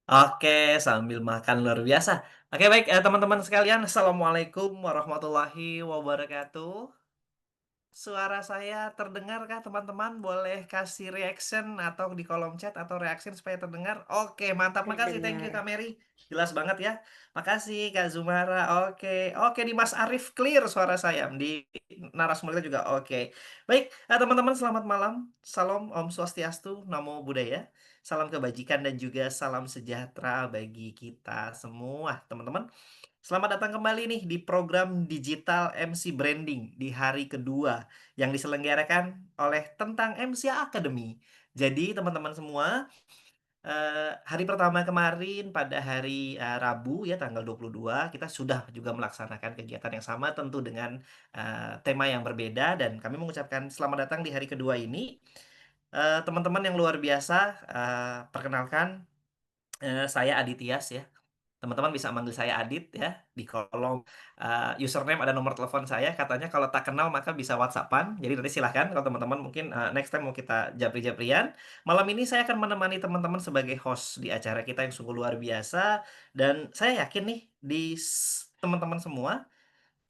Oke, sambil makan luar biasa. Oke, baik, teman-teman sekalian, Assalamualaikum warahmatullahi wabarakatuh. Suara saya terdengarkah teman-teman? Boleh kasih reaction atau di kolom chat atau reaction supaya terdengar. Oke, mantap. Makasih, thank you Terdengar. Kak Mary. Jelas banget ya. Makasih Kak Zumara. Oke, oke di Mas Arif clear suara saya. Di narasumber kita juga oke. Baik, teman-teman selamat malam. Salam Om Swastiastu, Namo Buddhaya. Salam kebajikan dan juga salam sejahtera bagi kita semua, teman-teman. Selamat datang kembali nih di program Digital MC Branding di hari kedua yang diselenggarakan oleh Tentang MC Academy. Jadi teman-teman semua, hari pertama kemarin pada hari Rabu ya tanggal 22 kita sudah juga melaksanakan kegiatan yang sama tentu dengan tema yang berbeda dan kami mengucapkan selamat datang di hari kedua ini. Teman-teman yang luar biasa, perkenalkan saya Adityas ya. Teman-teman bisa manggil saya Adit ya. Di kolom username ada nomor telepon saya. Katanya kalau tak kenal maka bisa WhatsAppan. Jadi nanti silahkan kalau teman-teman mungkin next time mau kita japri-japrian. Malam ini saya akan menemani teman-teman sebagai host di acara kita yang sungguh luar biasa. Dan saya yakin nih di teman-teman semua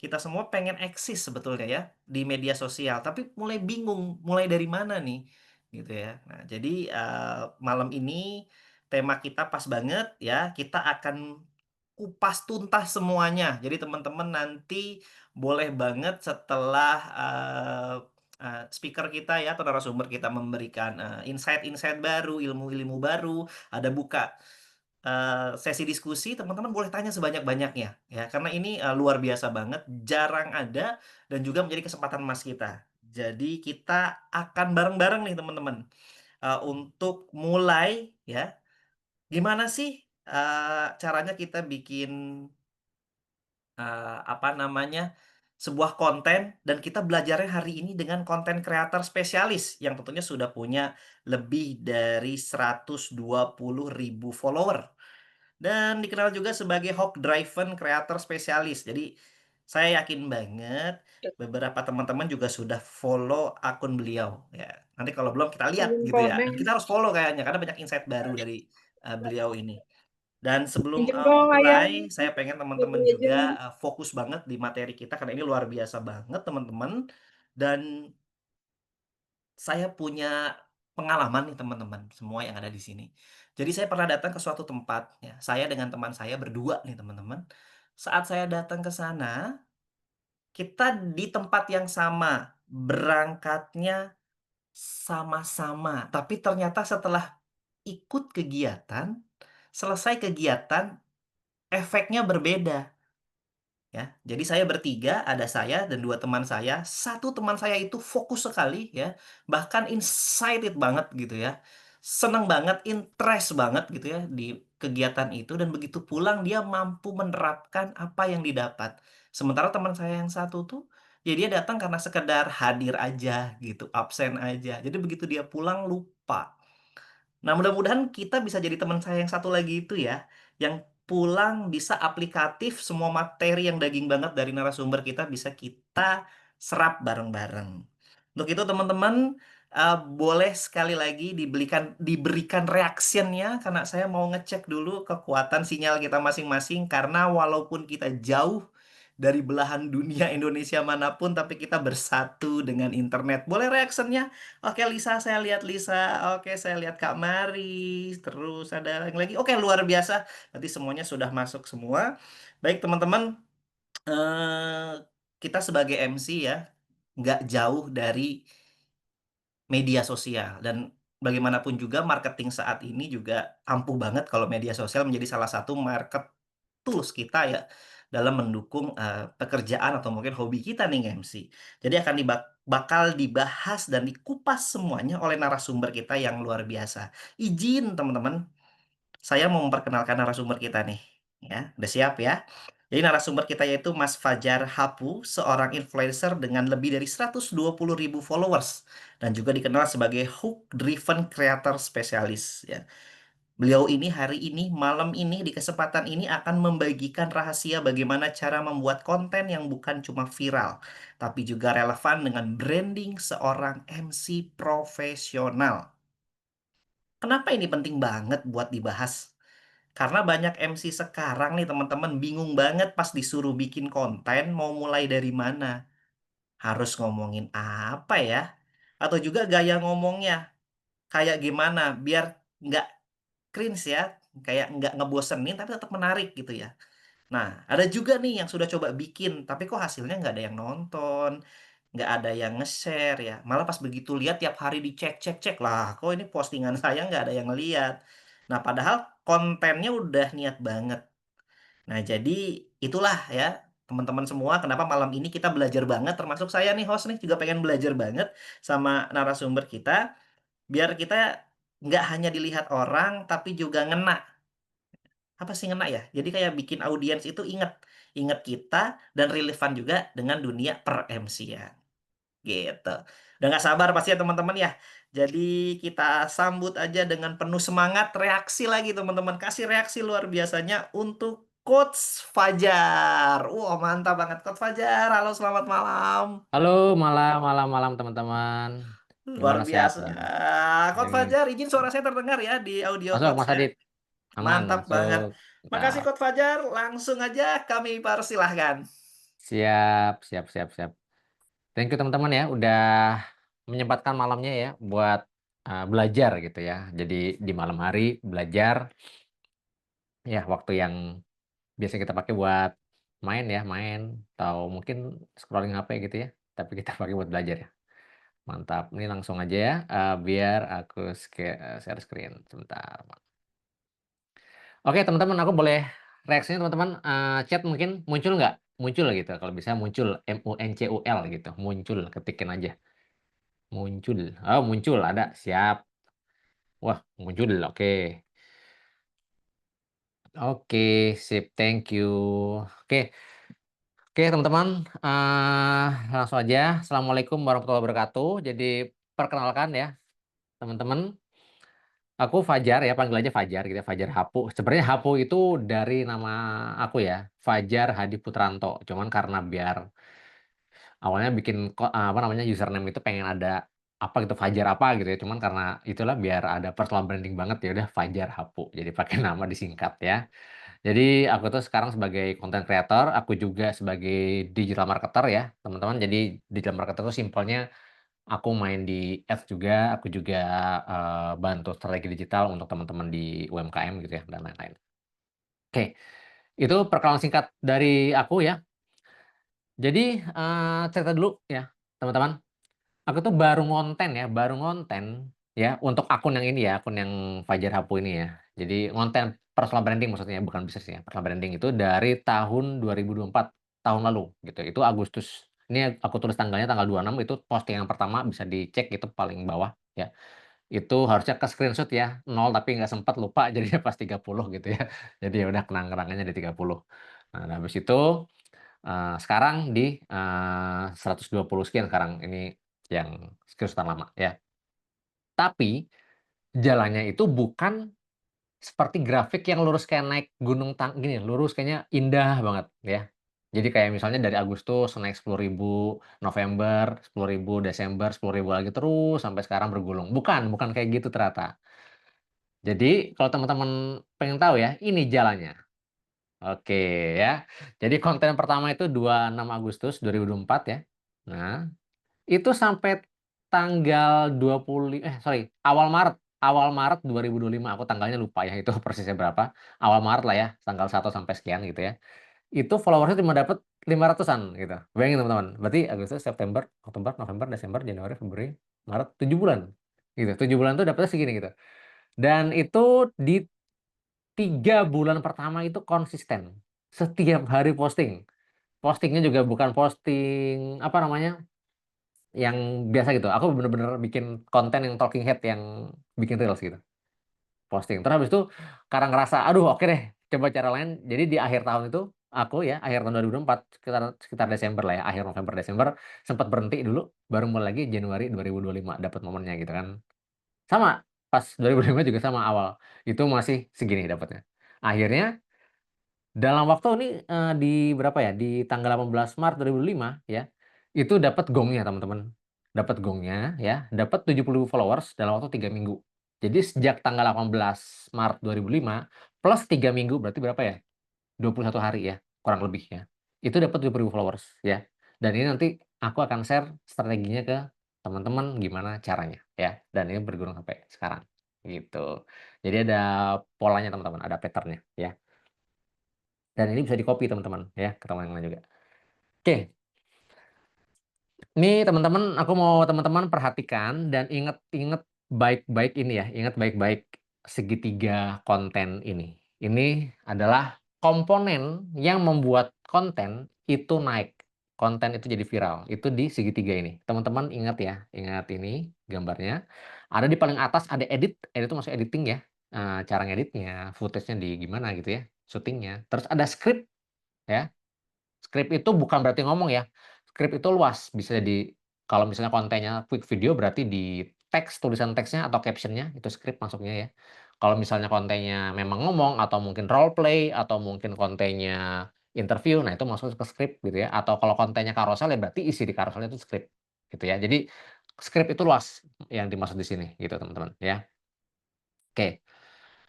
kita semua pengen eksis sebetulnya ya di media sosial, tapi mulai bingung mulai dari mana nih, gitu ya. Nah, jadi malam ini tema kita pas banget ya. Kita akan kupas tuntas semuanya. Jadi teman-teman nanti boleh banget setelah speaker kita ya atau narasumber kita memberikan insight-insight baru, ilmu-ilmu baru, ada buka sesi diskusi, teman-teman boleh tanya sebanyak-banyaknya ya karena ini luar biasa banget, jarang ada dan juga menjadi kesempatan emas kita. Jadi kita akan bareng-bareng nih teman-teman untuk mulai ya. Gimana sih caranya kita bikin apa namanya sebuah konten dan kita belajarnya hari ini dengan konten kreator spesialis yang tentunya sudah punya lebih dari 120.000 follower dan dikenal juga sebagai Hawk Driven Creator Spesialis. Jadi saya yakin banget beberapa teman-teman juga sudah follow akun beliau ya. Nanti kalau belum kita lihat Belum gitu ya. Dan komen. kita harus follow kayaknya karena banyak insight baru dari beliau ini. Dan sebelum Pinjem dong ayam. mulai, saya pengen teman-teman Dua juga jam. fokus banget di materi kita karena ini luar biasa banget teman-teman. Dan saya punya pengalaman nih teman-teman semua yang ada di sini. Jadi saya pernah datang ke suatu tempat ya. Saya dengan teman saya berdua nih teman-teman. Saat saya datang ke sana, kita di tempat yang sama, berangkatnya sama-sama. Tapi ternyata setelah ikut kegiatan, selesai kegiatan, efeknya berbeda. Ya, jadi saya bertiga, ada saya dan dua teman saya. Satu teman saya itu fokus sekali ya, bahkan excited banget gitu ya. Seneng banget, interest banget gitu ya di kegiatan itu dan begitu pulang dia mampu menerapkan apa yang didapat. Sementara teman saya yang satu tuh ya dia datang karena sekedar hadir aja gitu, absen aja. Jadi begitu dia pulang lupa. Nah, mudah-mudahan kita bisa jadi teman saya yang satu lagi itu ya, yang pulang bisa aplikatif semua materi yang daging banget dari narasumber kita bisa kita serap bareng-bareng. Untuk itu teman-teman boleh sekali lagi diberikan reactionnya karena saya mau ngecek dulu kekuatan sinyal kita masing-masing karena walaupun kita jauh dari belahan dunia Indonesia manapun tapi kita bersatu dengan internet. Boleh reactionnya? Oke Lisa, saya lihat Lisa. Oke, saya lihat Kak Mari. Terus ada yang lagi. Oke, luar biasa. Nanti semuanya sudah masuk semua. Baik teman-teman, eh, kita sebagai MC ya, nggak jauh dari media sosial. Dan bagaimanapun juga marketing saat ini juga ampuh banget kalau media sosial menjadi salah satu market tools kita ya dalam mendukung pekerjaan atau mungkin hobi kita nih MC. Jadi akan bakal dibahas dan dikupas semuanya oleh narasumber kita yang luar biasa. Izin teman-teman, saya mau memperkenalkan narasumber kita nih. Ya, udah siap ya? Jadi narasumber kita yaitu Mas Fajar Hapu, seorang influencer dengan lebih dari 120.000 followers dan juga dikenal sebagai hook driven creator spesialis ya. Beliau ini hari ini, malam ini, di kesempatan ini akan membagikan rahasia bagaimana cara membuat konten yang bukan cuma viral, tapi juga relevan dengan branding seorang MC profesional. Kenapa ini penting banget buat dibahas? Karena banyak MC sekarang nih teman-teman bingung banget pas disuruh bikin konten mau mulai dari mana. Harus ngomongin apa ya? Atau juga gaya ngomongnya kayak gimana biar nggak cringe ya, kayak nggak ngebosenin tapi tetap menarik gitu ya. Nah, ada juga nih yang sudah coba bikin, tapi kok hasilnya nggak ada yang nonton, nggak ada yang nge-share ya. Malah pas begitu lihat tiap hari dicek, cek, cek lah, kok ini postingan saya nggak ada yang lihat. Nah, padahal kontennya udah niat banget. Nah, jadi itulah ya, teman-teman semua, kenapa malam ini kita belajar banget, termasuk saya nih host nih juga pengen belajar banget sama narasumber kita, biar kita nggak hanya dilihat orang, tapi juga ngena. Apa sih ngena ya? Jadi kayak bikin audiens itu inget, inget kita dan relevan juga dengan dunia per-MC-an. Gitu. Udah nggak sabar pasti ya teman-teman ya. Jadi kita sambut aja dengan penuh semangat reaksi lagi teman-teman. Kasih reaksi luar biasanya untuk Coach Fajar. Wah mantap banget Coach Fajar. Halo selamat malam. Halo, malam, malam, malam teman-teman. Luar Gimana sehat? biasa. Coach Ini Fajar, izin suara saya terdengar ya di audio masuk Coach Mas ya. Adit, aman Mantap banget. masuk. Makasih Siap, Coach Fajar. Langsung aja kami persilahkan. siap, siap, siap, siap. Thank you teman-teman ya, udah menyempatkan malamnya ya buat belajar gitu ya. Jadi di malam hari belajar ya waktu yang biasa kita pakai buat main ya, main atau mungkin scrolling HP gitu ya. Tapi kita pakai buat belajar ya. Mantap. Ini langsung aja ya, biar aku share screen sebentar. Oke teman-teman, aku boleh reaksinya teman-teman, chat mungkin muncul nggak? Muncul gitu, kalau bisa muncul, muncul gitu, muncul, ketikin aja, muncul, oh muncul, ada, siap, wah muncul, oke, oke, sip, thank you, oke, oke teman-teman, langsung aja, Assalamualaikum warahmatullahi wabarakatuh, jadi perkenalkan ya teman-teman, aku Fajar ya, panggil aja Fajar gitu ya, Fajar Hapu. Sebenarnya Hapu itu dari nama aku ya, Fajar Hadi Putranto. Cuman karena biar awalnya bikin apa namanya username itu pengen ada apa gitu Fajar apa gitu ya. Cuman karena itulah biar ada personal branding banget ya udah Fajar Hapu. Jadi pakai nama disingkat ya. Jadi aku tuh sekarang sebagai content creator, aku juga sebagai digital marketer ya, teman-teman. Jadi digital marketer itu simpelnya aku main di ads juga, aku juga bantu strategi digital untuk teman-teman di UMKM gitu ya dan lain-lain. Oke, itu perkenalan singkat dari aku ya. Jadi cerita dulu ya teman-teman. Aku tuh baru ngonten ya, baru ngonten ya untuk akun yang ini ya, akun yang Fajar Hapu ini ya. Jadi ngonten personal branding maksudnya bukan bisnis ya. Personal branding itu dari tahun 2024 tahun lalu gitu. Itu Agustus. Ini aku tulis tanggalnya tanggal 26 itu posting yang pertama bisa dicek itu paling bawah ya. Itu harusnya ke screenshot ya, nol tapi nggak sempat lupa jadinya pas 30 gitu ya. Jadi ya udah kenang-kenangannya di 30. Nah, habis itu sekarang di 120 sekian sekarang ini yang screenshot lama ya. Tapi jalannya itu bukan seperti grafik yang lurus kayak naik gunung gini, lurus kayaknya indah banget ya. Jadi kayak misalnya dari Agustus naik 10.000, November 10.000, Desember 10.000 lagi terus sampai sekarang bergulung. Bukan, bukan kayak gitu ternyata. Jadi kalau teman-teman pengen tahu ya, ini jalannya. Oke ya. Jadi konten pertama itu 26 Agustus 2024 ya. Nah, itu sampai tanggal 20 sorry, awal Maret 2025 aku tanggalnya lupa ya itu persisnya berapa. Awal Maret lah ya, tanggal 1 sampai sekian gitu ya. Itu followersnya cuma dapat 500-an gitu. Bayangin teman-teman. Berarti Agustus, September, Oktober, November, Desember, Januari, Februari, Maret, 7 bulan. Gitu. 7 bulan tuh dapatnya segini gitu. Dan itu di 3 bulan pertama itu konsisten. Setiap hari posting. Postingnya juga bukan posting apa namanya? Yang biasa gitu. Aku bener-bener bikin konten yang talking head yang bikin reels gitu. Posting. Terus habis itu karena ngerasa, aduh oke deh, coba cara lain. Jadi di akhir tahun itu aku ya akhir tahun 2024 sekitar sekitar Desember lah ya, akhir November Desember sempat berhenti dulu, baru mulai lagi Januari 2025 dapat momennya gitu kan. Sama, pas 2005 juga sama awal, itu masih segini dapatnya. Akhirnya dalam waktu ini di berapa ya? Di tanggal 18 Maret 2005 ya, itu dapat gongnya teman-teman. Dapat gongnya ya, dapat 70 followers dalam waktu 3 minggu. Jadi sejak tanggal 18 Maret 2005 plus 3 minggu berarti berapa ya? 21 hari ya, kurang lebih ya. Itu dapat 20 followers ya. Dan ini nanti aku akan share strateginya ke teman-teman gimana caranya ya. Dan ini berguna sampai sekarang gitu. Jadi ada polanya teman-teman, ada patternnya ya. Dan ini bisa di-copy teman-teman ya, ke teman yang lain juga. Oke, ini teman-teman aku mau teman-teman perhatikan dan inget-inget baik-baik ini ya, ingat baik-baik segitiga konten ini. Ini adalah komponen yang membuat konten itu naik. Konten itu jadi viral. Itu di segitiga ini. Teman-teman ingat ya, ingat ini gambarnya. Ada di paling atas ada edit, edit itu masuk editing ya. Cara ngeditnya, footage-nya di gimana gitu ya, syutingnya. Terus ada script ya. Script itu bukan berarti ngomong ya. Script itu luas, bisa jadi kalau misalnya kontennya quick video berarti di teks, tulisan teksnya atau captionnya itu script masuknya ya. Kalau misalnya kontennya memang ngomong atau mungkin role play atau mungkin kontennya interview, nah itu masuk ke script gitu ya. Atau kalau kontennya carousel ya berarti isi di carousel itu script gitu ya. Jadi script itu luas yang dimaksud di sini gitu teman-teman ya. Oke.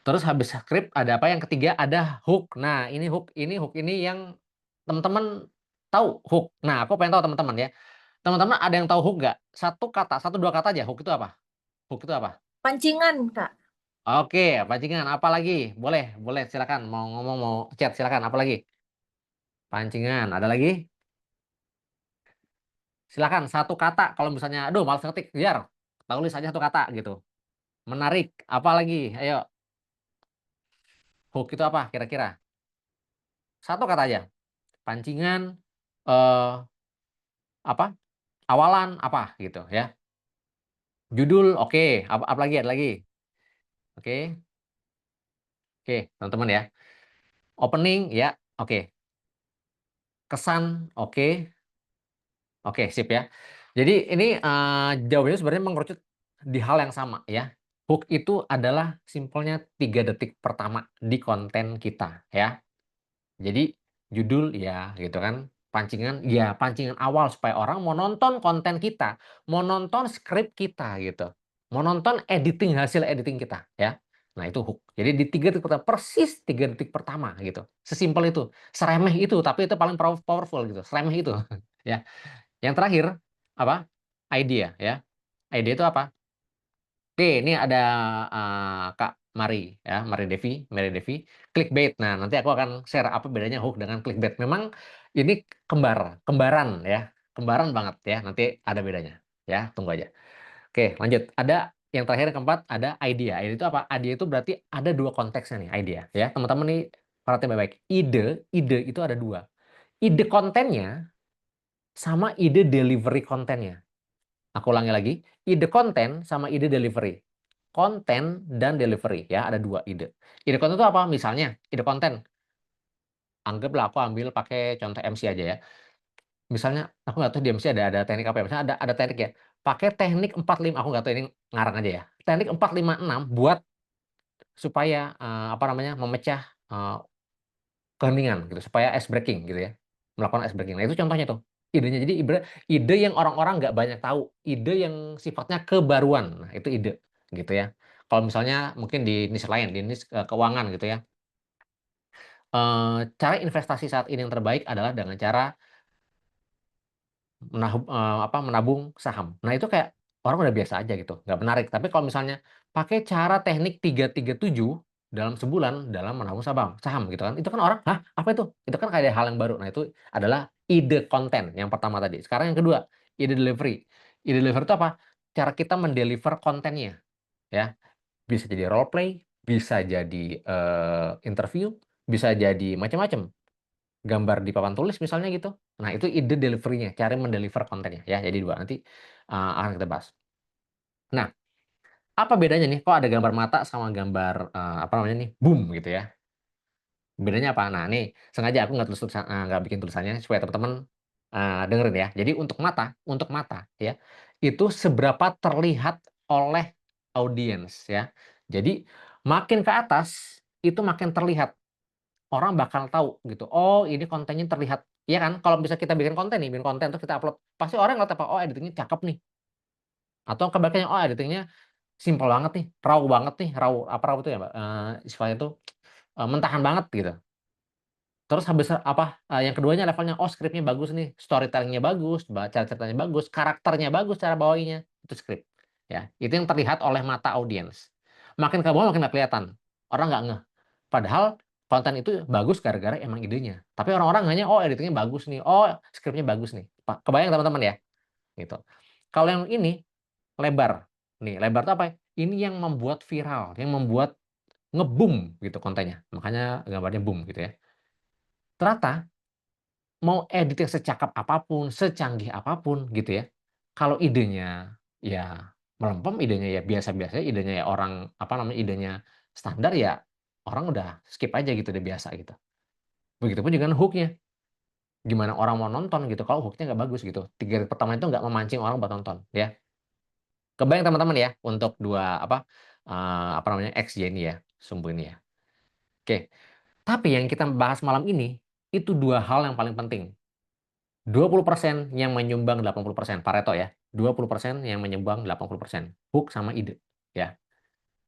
Terus habis script ada apa? Yang ketiga ada hook. Nah, ini hook ini yang teman-teman tahu hook. Nah, aku pengen tahu teman-teman ya. Teman-teman ada yang tahu hook nggak? Satu kata, satu dua kata aja. Hook itu apa? Hook itu apa? Pancingan, Kak. Oke, pancingan. Apa lagi? Boleh, boleh. Silakan. Mau ngomong, mau chat, silakan. Apa lagi? Pancingan. Ada lagi? Silakan. Satu kata. Kalau misalnya, aduh, malas ngetik, biar tulis aja satu kata gitu. Menarik. Apa lagi? Ayo. Hook itu apa? Kira-kira. Satu kata aja. Pancingan. Eh, apa? Awalan apa gitu ya. Judul oke, apa lagi ada lagi? Oke. Oke, teman-teman ya. Opening ya. Oke. Kesan oke. Oke, sip ya. Jadi ini jawabannya sebenarnya mengerucut di hal yang sama ya. Hook itu adalah simpelnya 3 detik pertama di konten kita ya. Jadi judul ya gitu kan, pancingan ya pancingan awal supaya orang mau nonton konten kita, mau nonton skrip kita gitu, mau nonton editing hasil editing kita ya. Nah itu hook. Jadi di 3 detik pertama, persis 3 detik pertama gitu. Sesimpel itu, seremeh itu, tapi itu paling powerful gitu, seremeh itu ya. Yang terakhir apa? Idea ya. Idea itu apa? Oke, ini ada Kak Mari ya, Mari Devi, clickbait. Nah, nanti aku akan share apa bedanya hook dengan clickbait. Memang ini kembaran ya, kembaran banget ya. Nanti ada bedanya ya, tunggu aja. Oke, lanjut. Ada yang terakhir yang keempat ada idea. Idea itu apa? Idea itu berarti ada dua konteksnya nih, idea ya. Teman-teman nih perhatian baik-baik. Ide itu ada dua. Ide kontennya sama ide delivery kontennya. Aku ulangi lagi, ide konten sama ide delivery. Konten dan delivery ya, ada dua ide. Ide konten itu apa? Misalnya, ide konten. Anggaplah aku ambil pakai contoh MC aja ya. Misalnya, aku nggak tahu di MC ada teknik apa ya. Misalnya ada teknik ya. Pakai teknik 45, aku nggak tahu ini ngarang aja ya. Teknik 456 buat supaya apa namanya memecah eh, keheningan gitu, supaya ice breaking gitu ya. Melakukan ice breaking. Nah, itu contohnya tuh. Idenya jadi ide yang orang-orang nggak banyak tahu, ide yang sifatnya kebaruan. Nah, itu ide gitu ya. Kalau misalnya mungkin di niche lain, di niche keuangan gitu ya. Cara investasi saat ini yang terbaik adalah dengan cara menabung saham. Nah, itu kayak orang udah biasa aja gitu, nggak menarik. Tapi kalau misalnya pakai cara teknik 337 dalam sebulan dalam menabung saham, saham gitu kan. Itu kan orang, "Hah, apa itu?" Itu kan kayak hal yang baru. Nah, itu adalah ide konten yang pertama tadi. Sekarang yang kedua, ide delivery. Ide delivery itu apa? Cara kita mendeliver kontennya, ya. Bisa jadi role play, bisa jadi interview, bisa jadi macam-macam gambar di papan tulis misalnya gitu. Nah, itu ide delivery-nya, cara mendeliver kontennya ya. Jadi dua, nanti akan kita bahas. Nah, apa bedanya nih kok ada gambar mata sama gambar apa namanya nih, boom gitu ya. Bedanya apa? Nah, nih sengaja aku nggak tulis tulisan, nggak bikin tulisannya supaya teman-teman dengerin ya. Jadi untuk mata ya, itu seberapa terlihat oleh audiens ya. Jadi makin ke atas itu makin terlihat. Orang bakal tahu gitu. Oh, ini kontennya terlihat. Iya kan? Kalau bisa kita bikin konten nih, bikin konten terus kita upload, pasti orang ngeliat apa? Oh, editingnya cakep nih. Atau kebalikannya, oh editingnya simpel banget nih, raw banget nih, raw apa raw itu ya, Mbak? Istilahnya itu mentahan banget gitu. Terus habis apa, yang keduanya levelnya, oh skripnya bagus nih, storytelling-nya bagus, cara ceritanya bagus, karakternya bagus, cara bawainnya, itu skrip. Ya, itu yang terlihat oleh mata audiens. Makin ke bawah makin nggak kelihatan. Orang nggak ngeh. Padahal konten itu bagus gara-gara emang idenya. Tapi orang-orang hanya, oh editingnya bagus nih, oh skripnya bagus nih. Kebayang teman-teman ya? Gitu. Kalau yang ini, lebar. Nih, lebar itu apa ya? Ini yang membuat viral, yang membuat ngebum gitu kontennya. Makanya gambarnya boom gitu ya. Ternyata mau edit yang secakap apapun, secanggih apapun gitu ya, kalau idenya ya melempem, idenya ya biasa-biasa, idenya ya orang apa namanya, idenya standar ya orang udah skip aja gitu, udah biasa gitu. Begitupun dengan hook-nya, gimana orang mau nonton gitu kalau hook-nya nggak bagus gitu. 3 kali pertama itu nggak memancing orang buat nonton ya. Kebayang teman-teman ya untuk dua apa, apa namanya, XY ini ya, sumbu ini ya. Oke, tapi yang kita bahas malam ini, itu 2 hal yang paling penting. 20% yang menyumbang 80%, Pareto ya. 20% yang menyumbang 80%. Hook sama ide, ya,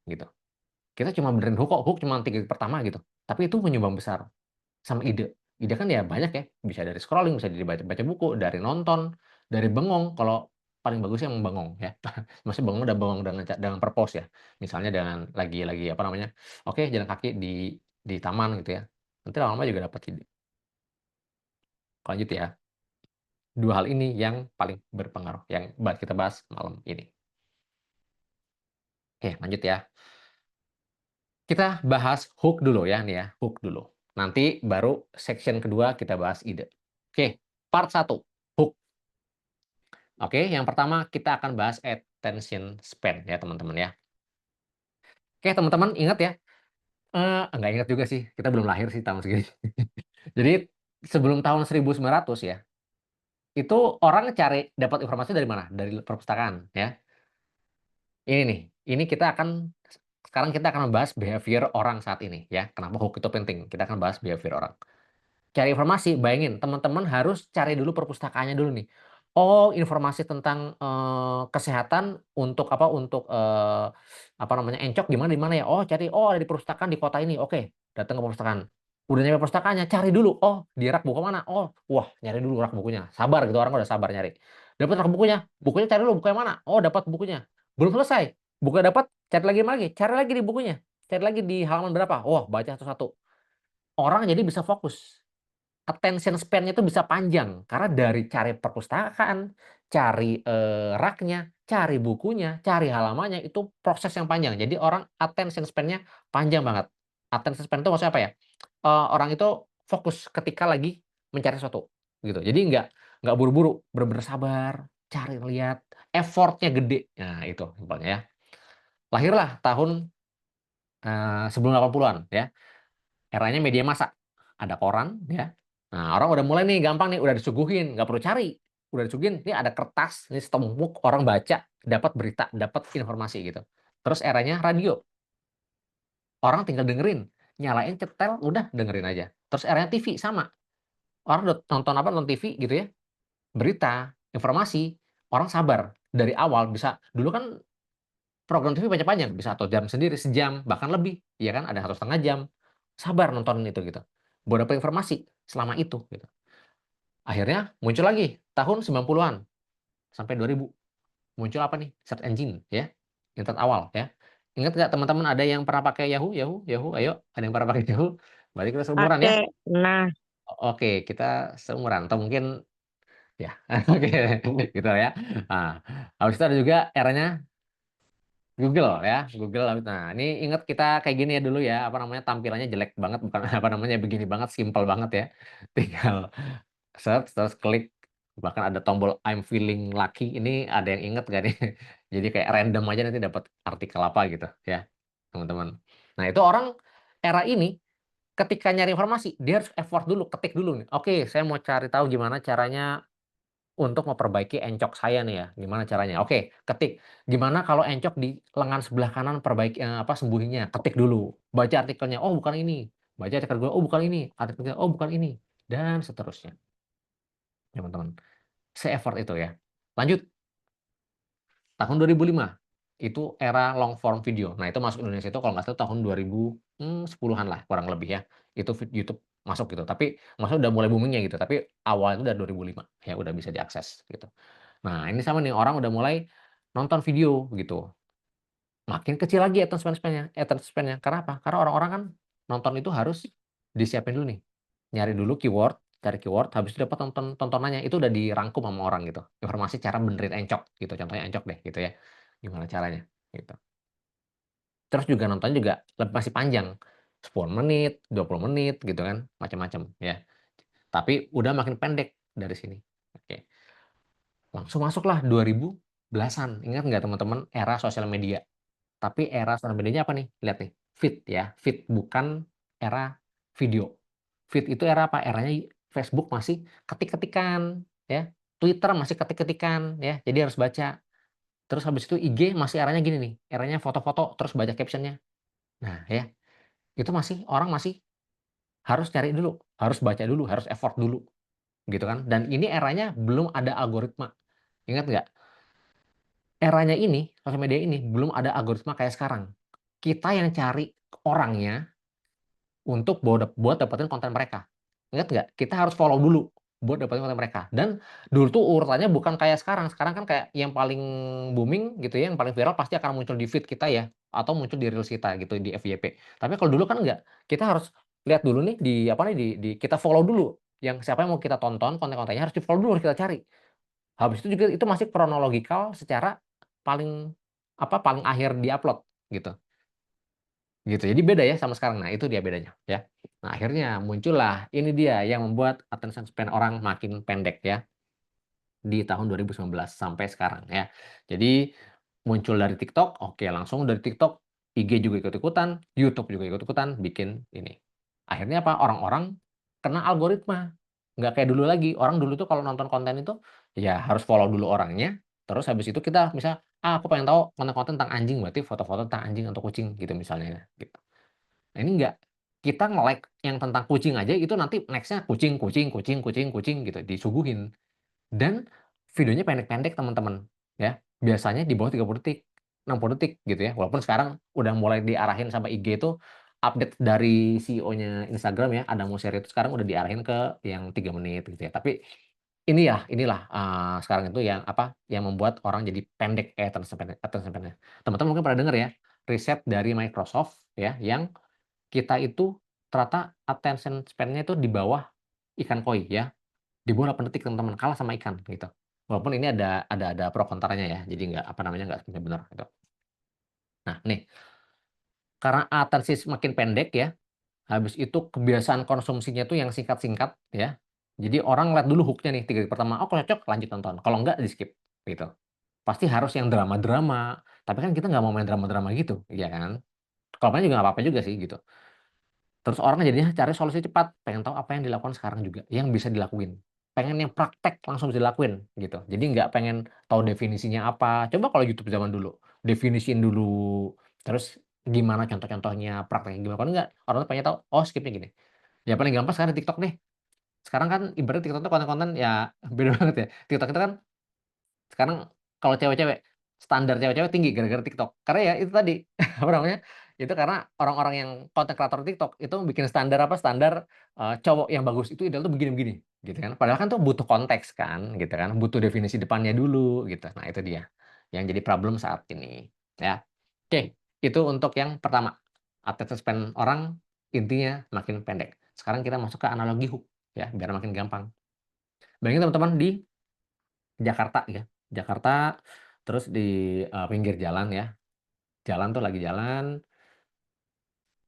gitu. Kita cuma benerin hook kok, hook cuma 3 pertama gitu. Tapi itu menyumbang besar sama ide. Ide kan ya banyak ya, bisa dari scrolling, bisa dari baca-baca buku, dari nonton, dari bengong. Kalau paling bagus yang bengong ya. Maksudnya bengong udah bengong dengan purpose ya. Misalnya dengan lagi apa namanya? Oke, jalan kaki di taman gitu ya. Nanti lama-lama juga dapat ide. Lanjut ya. Dua hal ini yang paling berpengaruh, yang kita bahas malam ini. Oke, lanjut ya. Kita bahas hook dulu ya, nih ya, hook dulu. Nanti baru section kedua kita bahas ide. Oke, part satu hook. Oke, yang pertama kita akan bahas attention span ya, teman-teman ya. Oke, teman-teman ingat ya, enggak ingat juga sih, kita belum lahir sih tahun segini. Jadi sebelum tahun 1900 ya, itu orang cari dapat informasi dari mana? Dari perpustakaan ya. Ini nih, ini kita akan sekarang kita akan membahas behavior orang saat ini ya. Kenapa hook itu penting? Kita akan bahas behavior orang. Cari informasi, bayangin teman-teman harus cari dulu perpustakaannya dulu nih. Oh, informasi tentang kesehatan untuk apa? Untuk apa namanya? Encok gimana di mana ya? Oh, cari oh ada di perpustakaan di kota ini. Oke, datang ke perpustakaan. Udah nyampe perpustakaannya, cari dulu. Oh, di rak buku mana? Oh, wah, nyari dulu rak bukunya. Sabar gitu orang udah sabar nyari. Dapat rak bukunya. Bukunya cari dulu buku yang mana? Oh, dapat bukunya. Belum selesai. Bukunya dapat, cari lagi di bukunya. Cari lagi di halaman berapa? Oh, baca satu-satu. Orang jadi bisa fokus, attention span-nya itu bisa panjang karena dari cari perpustakaan, cari raknya, cari bukunya, cari halamannya itu proses yang panjang. Jadi orang attention span-nya panjang banget. Attention span itu maksudnya apa ya? Orang itu fokus ketika lagi mencari sesuatu gitu. Jadi nggak buru-buru, bener-bener sabar, cari lihat, effort-nya gede. Nah, itu simpelnya ya. Lahirlah tahun sebelum 80-an ya. Eranya media massa. Ada koran ya. Nah, orang udah mulai nih gampang nih, udah disuguhin, nggak perlu cari. Udah disuguhin, ini ada kertas, ini setumpuk, orang baca, dapat berita, dapat informasi gitu. Terus eranya radio. Orang tinggal dengerin, nyalain cetel, udah dengerin aja. Terus eranya TV sama. Orang udah nonton apa, nonton TV gitu ya. Berita, informasi, orang sabar. Dari awal bisa, dulu kan program TV panjang-panjang, bisa 1 jam sendiri, sejam, bahkan lebih. Iya kan, ada 1,5 jam. Sabar nontonin itu gitu. Buat dapat informasi selama itu gitu. Akhirnya muncul lagi tahun 90-an sampai 2000. Muncul apa nih? Search engine ya. Internet awal ya. Ingat nggak teman-teman ada yang pernah pakai Yahoo? Yahoo? Yahoo? Ayo, ada yang pernah pakai Yahoo? Berarti kita seumuran ya. Pakai. Nah, Oke, kita seumuran atau mungkin ya. Oke, gitu ya. Nah, habis itu ada juga eranya Google ya, Google. Nah, ini ingat kita kayak gini ya dulu ya, apa namanya tampilannya jelek banget, bukan apa namanya begini banget, simpel banget ya. Tinggal search terus klik, bahkan ada tombol I'm feeling lucky. Ini ada yang inget gak nih? Jadi kayak random aja nanti dapat artikel apa gitu ya, teman-teman. Nah, itu orang era ini ketika nyari informasi, dia harus effort dulu, ketik dulu nih, "Oke, saya mau cari tahu gimana caranya untuk memperbaiki encok saya nih ya, gimana caranya?" Oke, ketik, "Gimana kalau encok di lengan sebelah kanan sembuhinnya?" Ketik dulu, baca artikelnya, "Oh bukan ini." Baca artikel kedua, "Oh bukan ini." Artikel ketiga, "Oh bukan ini." Dan seterusnya, teman-teman. Se-effort itu ya. Lanjut, tahun 2005, itu era long form video. Nah, itu masuk Indonesia itu kalau nggak salah tahun 2010-an lah kurang lebih ya. Itu YouTube masuk gitu, tapi maksudnya udah mulai booming-nya gitu, tapi awal itu udah 2005, ya udah bisa diakses gitu. Nah, ini sama nih, orang udah mulai nonton video gitu. Makin kecil lagi attention span-nya. Karena apa? Karena orang-orang kan nonton itu harus disiapin dulu nih, nyari dulu keyword, cari keyword, habis itu dapat tontonannya, itu udah dirangkum sama orang gitu. Informasi cara benerin encok gitu, contohnya encok deh gitu ya, gimana caranya gitu. Terus juga nonton juga masih panjang, 10 menit, 20 menit gitu kan, macam-macam ya. Tapi udah makin pendek dari sini. Oke, langsung masuklah 2010-an, ingat nggak teman-teman era sosial media? Tapi era sosial medianya apa nih? Lihat nih, feed ya, feed bukan era video. Feed itu era apa? Eranya Facebook masih ketik-ketikan ya, Twitter masih ketik-ketikan ya, jadi harus baca. Terus habis itu IG masih eranya gini nih, eranya foto-foto terus baca caption-nya. Nah ya, itu masih orang masih harus cari dulu, harus baca dulu, harus effort dulu gitu kan. Dan ini eranya belum ada algoritma. Ingat nggak? Eranya ini, sosial media ini belum ada algoritma kayak sekarang. Kita yang cari orangnya untuk buat dapetin konten mereka. Ingat nggak? Kita harus follow dulu buat dapetin konten mereka. Dan dulu tuh urutannya bukan kayak sekarang. Sekarang kan kayak yang paling booming gitu ya, yang paling viral pasti akan muncul di feed kita ya, atau muncul di reels kita gitu di FYP. Tapi kalau dulu kan enggak. Kita harus lihat dulu nih di apa nih di kita follow dulu. Yang siapa yang mau kita tonton, konten-kontennya harus di-follow dulu, harus kita cari. Habis itu juga itu masih kronologikal secara paling paling akhir di-upload gitu. Gitu, jadi beda ya sama sekarang. Nah, itu dia bedanya, ya. Nah, akhirnya muncullah ini dia yang membuat attention span orang makin pendek ya, di tahun 2019 sampai sekarang ya. Jadi, muncul dari TikTok, oke langsung dari TikTok, IG juga ikut-ikutan, YouTube juga ikut-ikutan bikin ini. Akhirnya apa, orang-orang kena algoritma. Nggak kayak dulu lagi, orang dulu tuh kalau nonton konten itu, ya harus follow dulu orangnya, terus habis itu kita misal, "Ah, aku pengen tahu konten-konten tentang anjing," berarti foto-foto tentang anjing atau kucing gitu misalnya, gitu. Nah, ini enggak, kita nge-like yang tentang kucing aja itu nanti next-nya kucing kucing kucing kucing kucing gitu, disuguhin. Dan videonya pendek-pendek teman-teman, ya. Biasanya di bawah 30 detik, 60 detik gitu ya. Walaupun sekarang udah mulai diarahin sama IG itu, update dari CEO-nya Instagram ya, Adam Mosseri itu sekarang udah diarahin ke yang 3 menit gitu ya. Tapi inilah, sekarang itu yang yang membuat orang jadi pendek attention span-nya. Teman-teman mungkin pernah dengar ya, riset dari Microsoft ya, yang kita itu ternyata attention span-nya itu di bawah ikan koi ya, di bawah 8 detik teman-teman, kalah sama ikan gitu. Walaupun ini ada pro kontranya ya, jadi nggak nggak semuanya benar gitu. Nah nih, karena atensi semakin pendek ya, habis itu kebiasaan konsumsinya tuh yang singkat-singkat ya, jadi orang lihat dulu hook-nya nih 3 detik pertama, oh kalau cocok lanjut nonton, kalau enggak di-skip gitu. Pasti harus yang drama-drama, tapi kan kita nggak mau main drama-drama gitu, iya kan? Kalau main juga nggak apa-apa juga sih gitu. Terus orang jadinya cari solusi cepat, pengen tahu apa yang dilakukan sekarang juga, yang bisa dilakuin. Pengen yang praktek langsung bisa dilakuin gitu. Jadi nggak pengen tahu definisinya apa, coba kalau YouTube zaman dulu, definisiin dulu, terus gimana contoh-contohnya, prakteknya gimana, kalau enggak, orang tuh pengen tahu, oh skip-nya gini. Ya paling gampang sekarang di TikTok deh. Sekarang kan ibaratnya TikTok itu konten-konten ya beda banget ya. TikTok itu kan sekarang kalau cewek-cewek, standar cewek-cewek tinggi gara-gara TikTok. Karena ya itu tadi, apa namanya, itu karena orang-orang yang konten kreator TikTok itu bikin standar standar, cowok yang bagus itu ideal tuh begini-begini, gitu kan. Padahal kan tuh butuh konteks kan, gitu kan, butuh definisi depannya dulu gitu. Nah itu dia, yang jadi problem saat ini, ya. Oke, itu untuk yang pertama, attention span orang intinya makin pendek. Sekarang kita masuk ke analogi hook, ya, biar makin gampang. Bayangin teman-teman di Jakarta ya, Jakarta terus di, pinggir jalan ya, jalan tuh lagi jalan,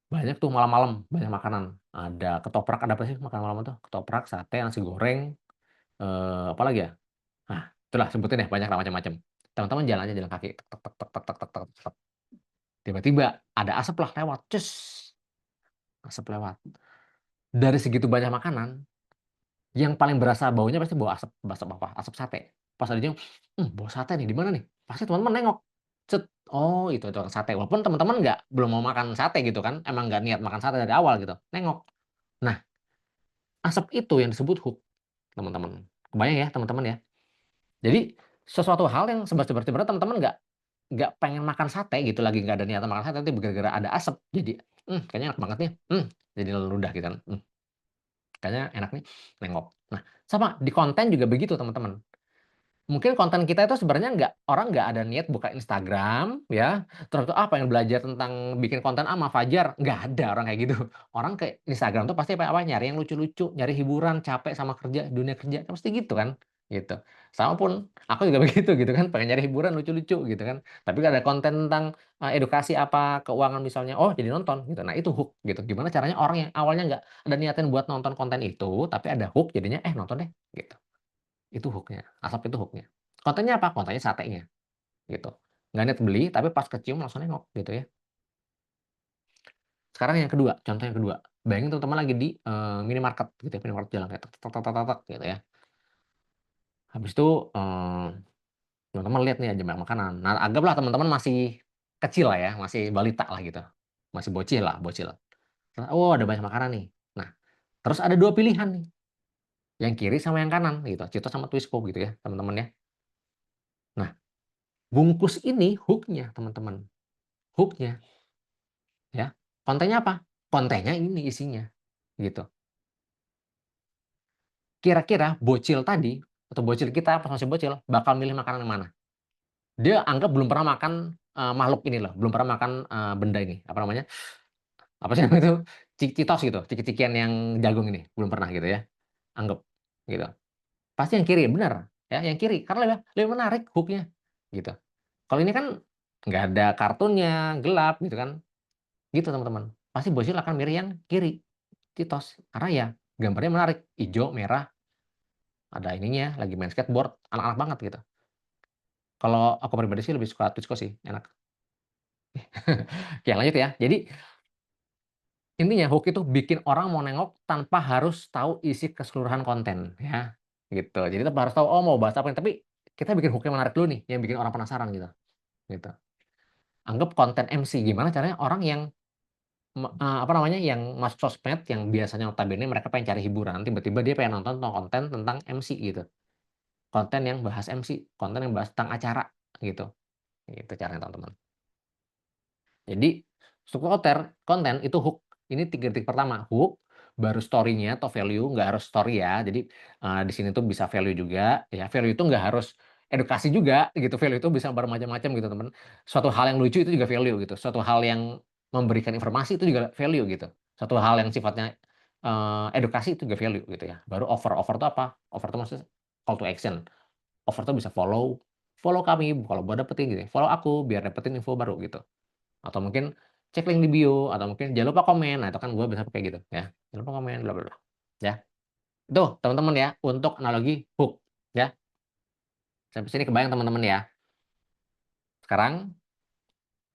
banyak tuh malam-malam, banyak makanan, ada ketoprak, ada apa sih makan malam tuh? Ketoprak, sate, nasi goreng, apalagi ya? Nah, itulah sebutin deh banyak lah macam-macam. Teman-teman jalan aja jalan kaki, tek tek tek tek tek tek tek tek tek. Tiba-tiba ada asap lah lewat, cus, asap lewat. Dari segitu banyak makanan, yang paling berasa baunya pasti bau asap, asap apa? Asap sate. Pas ada yang, bau sate nih, di mana nih? Pasti teman-teman nengok. Cet, oh itu tukang sate. Walaupun teman-teman belum mau makan sate gitu kan, emang nggak niat makan sate dari awal gitu. Nengok. Nah, asap itu yang disebut hook, teman-teman. Kebayang ya, teman-teman ya. Jadi sesuatu hal yang sebenarnya teman-teman nggak pengen makan sate gitu, lagi nggak ada niatan makan sate, tapi gara-gara ada asap jadi, kayaknya enak banget nih, jadi ludah gitu kan, kayaknya enak nih, nengok. Nah, sama di konten juga begitu teman-teman. Mungkin konten kita itu sebenarnya orang nggak ada niat buka Instagram ya, terus tuh pengen belajar tentang bikin konten sama Fajar, nggak ada orang kayak gitu. Orang ke Instagram tuh pasti apa nyari yang lucu-lucu, nyari hiburan, capek sama kerja, dunia kerja, kan pasti gitu kan, gitu. Sama pun aku juga begitu gitu kan, pengen nyari hiburan lucu-lucu gitu kan. Tapi kalau ada konten tentang edukasi apa keuangan misalnya, oh jadi nonton gitu. Nah itu hook gitu. Gimana caranya orang yang awalnya nggak ada niatin buat nonton konten itu, tapi ada hook jadinya nonton deh gitu. Itu hook-nya, asap itu hook-nya. Kontennya apa? Kontennya satenya, gitu. Nggak niat beli, tapi pas kecium langsung nengok, gitu ya. Sekarang yang kedua, contoh yang kedua. Bayangin teman-teman lagi di minimarket, gitu ya, minimarket jalan kayak tek tek tek tek tek tek, gitu ya. Habis itu teman-teman lihat nih ada banyak makanan. Nah, anggaplah teman-teman masih kecil lah ya, masih balita lah gitu. Masih bocil lah, bocil. Oh, ada banyak makanan nih. Nah, terus ada dua pilihan nih. Yang kiri sama yang kanan gitu. Cheetos sama Twisco gitu ya, teman-teman ya. Nah, bungkus ini hook-nya, teman-teman. Hook-nya ya. Kontennya apa? Kontennya ini isinya, gitu. Kira-kira bocil tadi atau bocil kita pas masih bocil bakal milih makanan yang mana? Dia anggap belum pernah makan makhluk ini loh, belum pernah makan benda ini, apa namanya? Apa sih namanya itu? Citos gitu, ciki-cikian yang jagung ini, belum pernah gitu ya. Anggap gitu. Pasti yang kiri, benar ya, yang kiri karena lebih, lebih menarik hook-nya gitu. Kalau ini kan nggak ada kartunnya, gelap gitu kan. Gitu teman-teman. Pasti bocil akan milih yang kiri. Citos. Karena ya gambarnya menarik, hijau, merah, ada ininya, lagi main skateboard, anak-anak banget gitu. Kalau aku pribadi sih lebih suka Twisco sih, enak. Oke lanjut ya. Jadi intinya hook itu bikin orang mau nengok tanpa harus tahu isi keseluruhan konten ya, gitu. Jadi tetap harus tahu, oh mau bahas apa nih, tapi kita bikin hook yang menarik dulu nih, yang bikin orang penasaran gitu, gitu. Anggap konten MC, gimana caranya orang yang apa namanya, yang masuk sosmed yang biasanya notabene mereka pengen cari hiburan, tiba-tiba dia pengen nonton konten tentang MC gitu. Konten yang bahas MC, konten yang bahas tentang acara gitu. Gitu caranya teman-teman. Jadi struktur konten itu hook. Ini tiga titik pertama, hook, baru story-nya atau value, nggak harus story ya. Jadi di sini tuh bisa value juga, ya value itu nggak harus edukasi juga gitu. Value itu bisa bermacam-macam gitu teman. Suatu hal yang lucu itu juga value gitu. Suatu hal yang memberikan informasi itu juga value gitu. Suatu hal yang sifatnya edukasi itu juga value gitu ya. Baru over. Over itu apa? Over itu maksudnya call to action. Over itu bisa follow, follow kami kalau mau dapetin gitu ya. Follow aku biar dapetin info baru gitu. Atau mungkin cek link di bio, atau mungkin jangan lupa komen. Nah, itu kan gue bisa pakai gitu ya. Jangan lupa komen bla bla bla. Ya. Itu teman-teman ya untuk analogi hook ya. Sampai sini kebayang teman-teman ya. Sekarang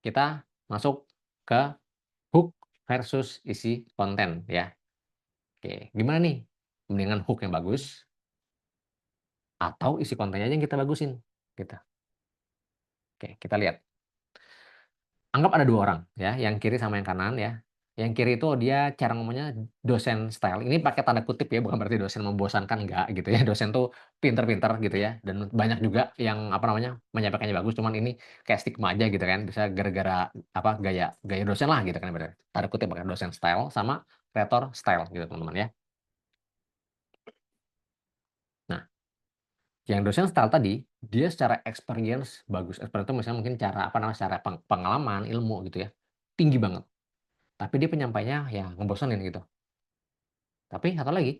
kita masuk ke hook versus isi konten ya. Oke, gimana nih? Mendingan hook yang bagus atau isi kontennya aja yang kita bagusin gitu. Oke, kita lihat. Anggap ada 2 orang ya, yang kiri sama yang kanan ya. Yang kiri itu dia cara ngomongnya dosen style. Ini pakai tanda kutip ya, bukan berarti dosen membosankan, enggak gitu ya. Dosen tuh pinter-pinter gitu ya, dan banyak juga yang apa namanya, menyampaikannya bagus, cuman ini kayak stigma aja gitu kan, bisa gara-gara apa, gaya gaya dosen lah gitu kan ibaratnya. Tanda kutip pakai dosen style sama kreator style gitu teman-teman ya. Nah, yang dosen style tadi, dia secara experience bagus. Experience itu misalnya mungkin cara apa namanya, secara pengalaman, ilmu gitu ya, tinggi banget. Tapi dia penyampaiannya ya ngebosenin gitu. Tapi satu lagi,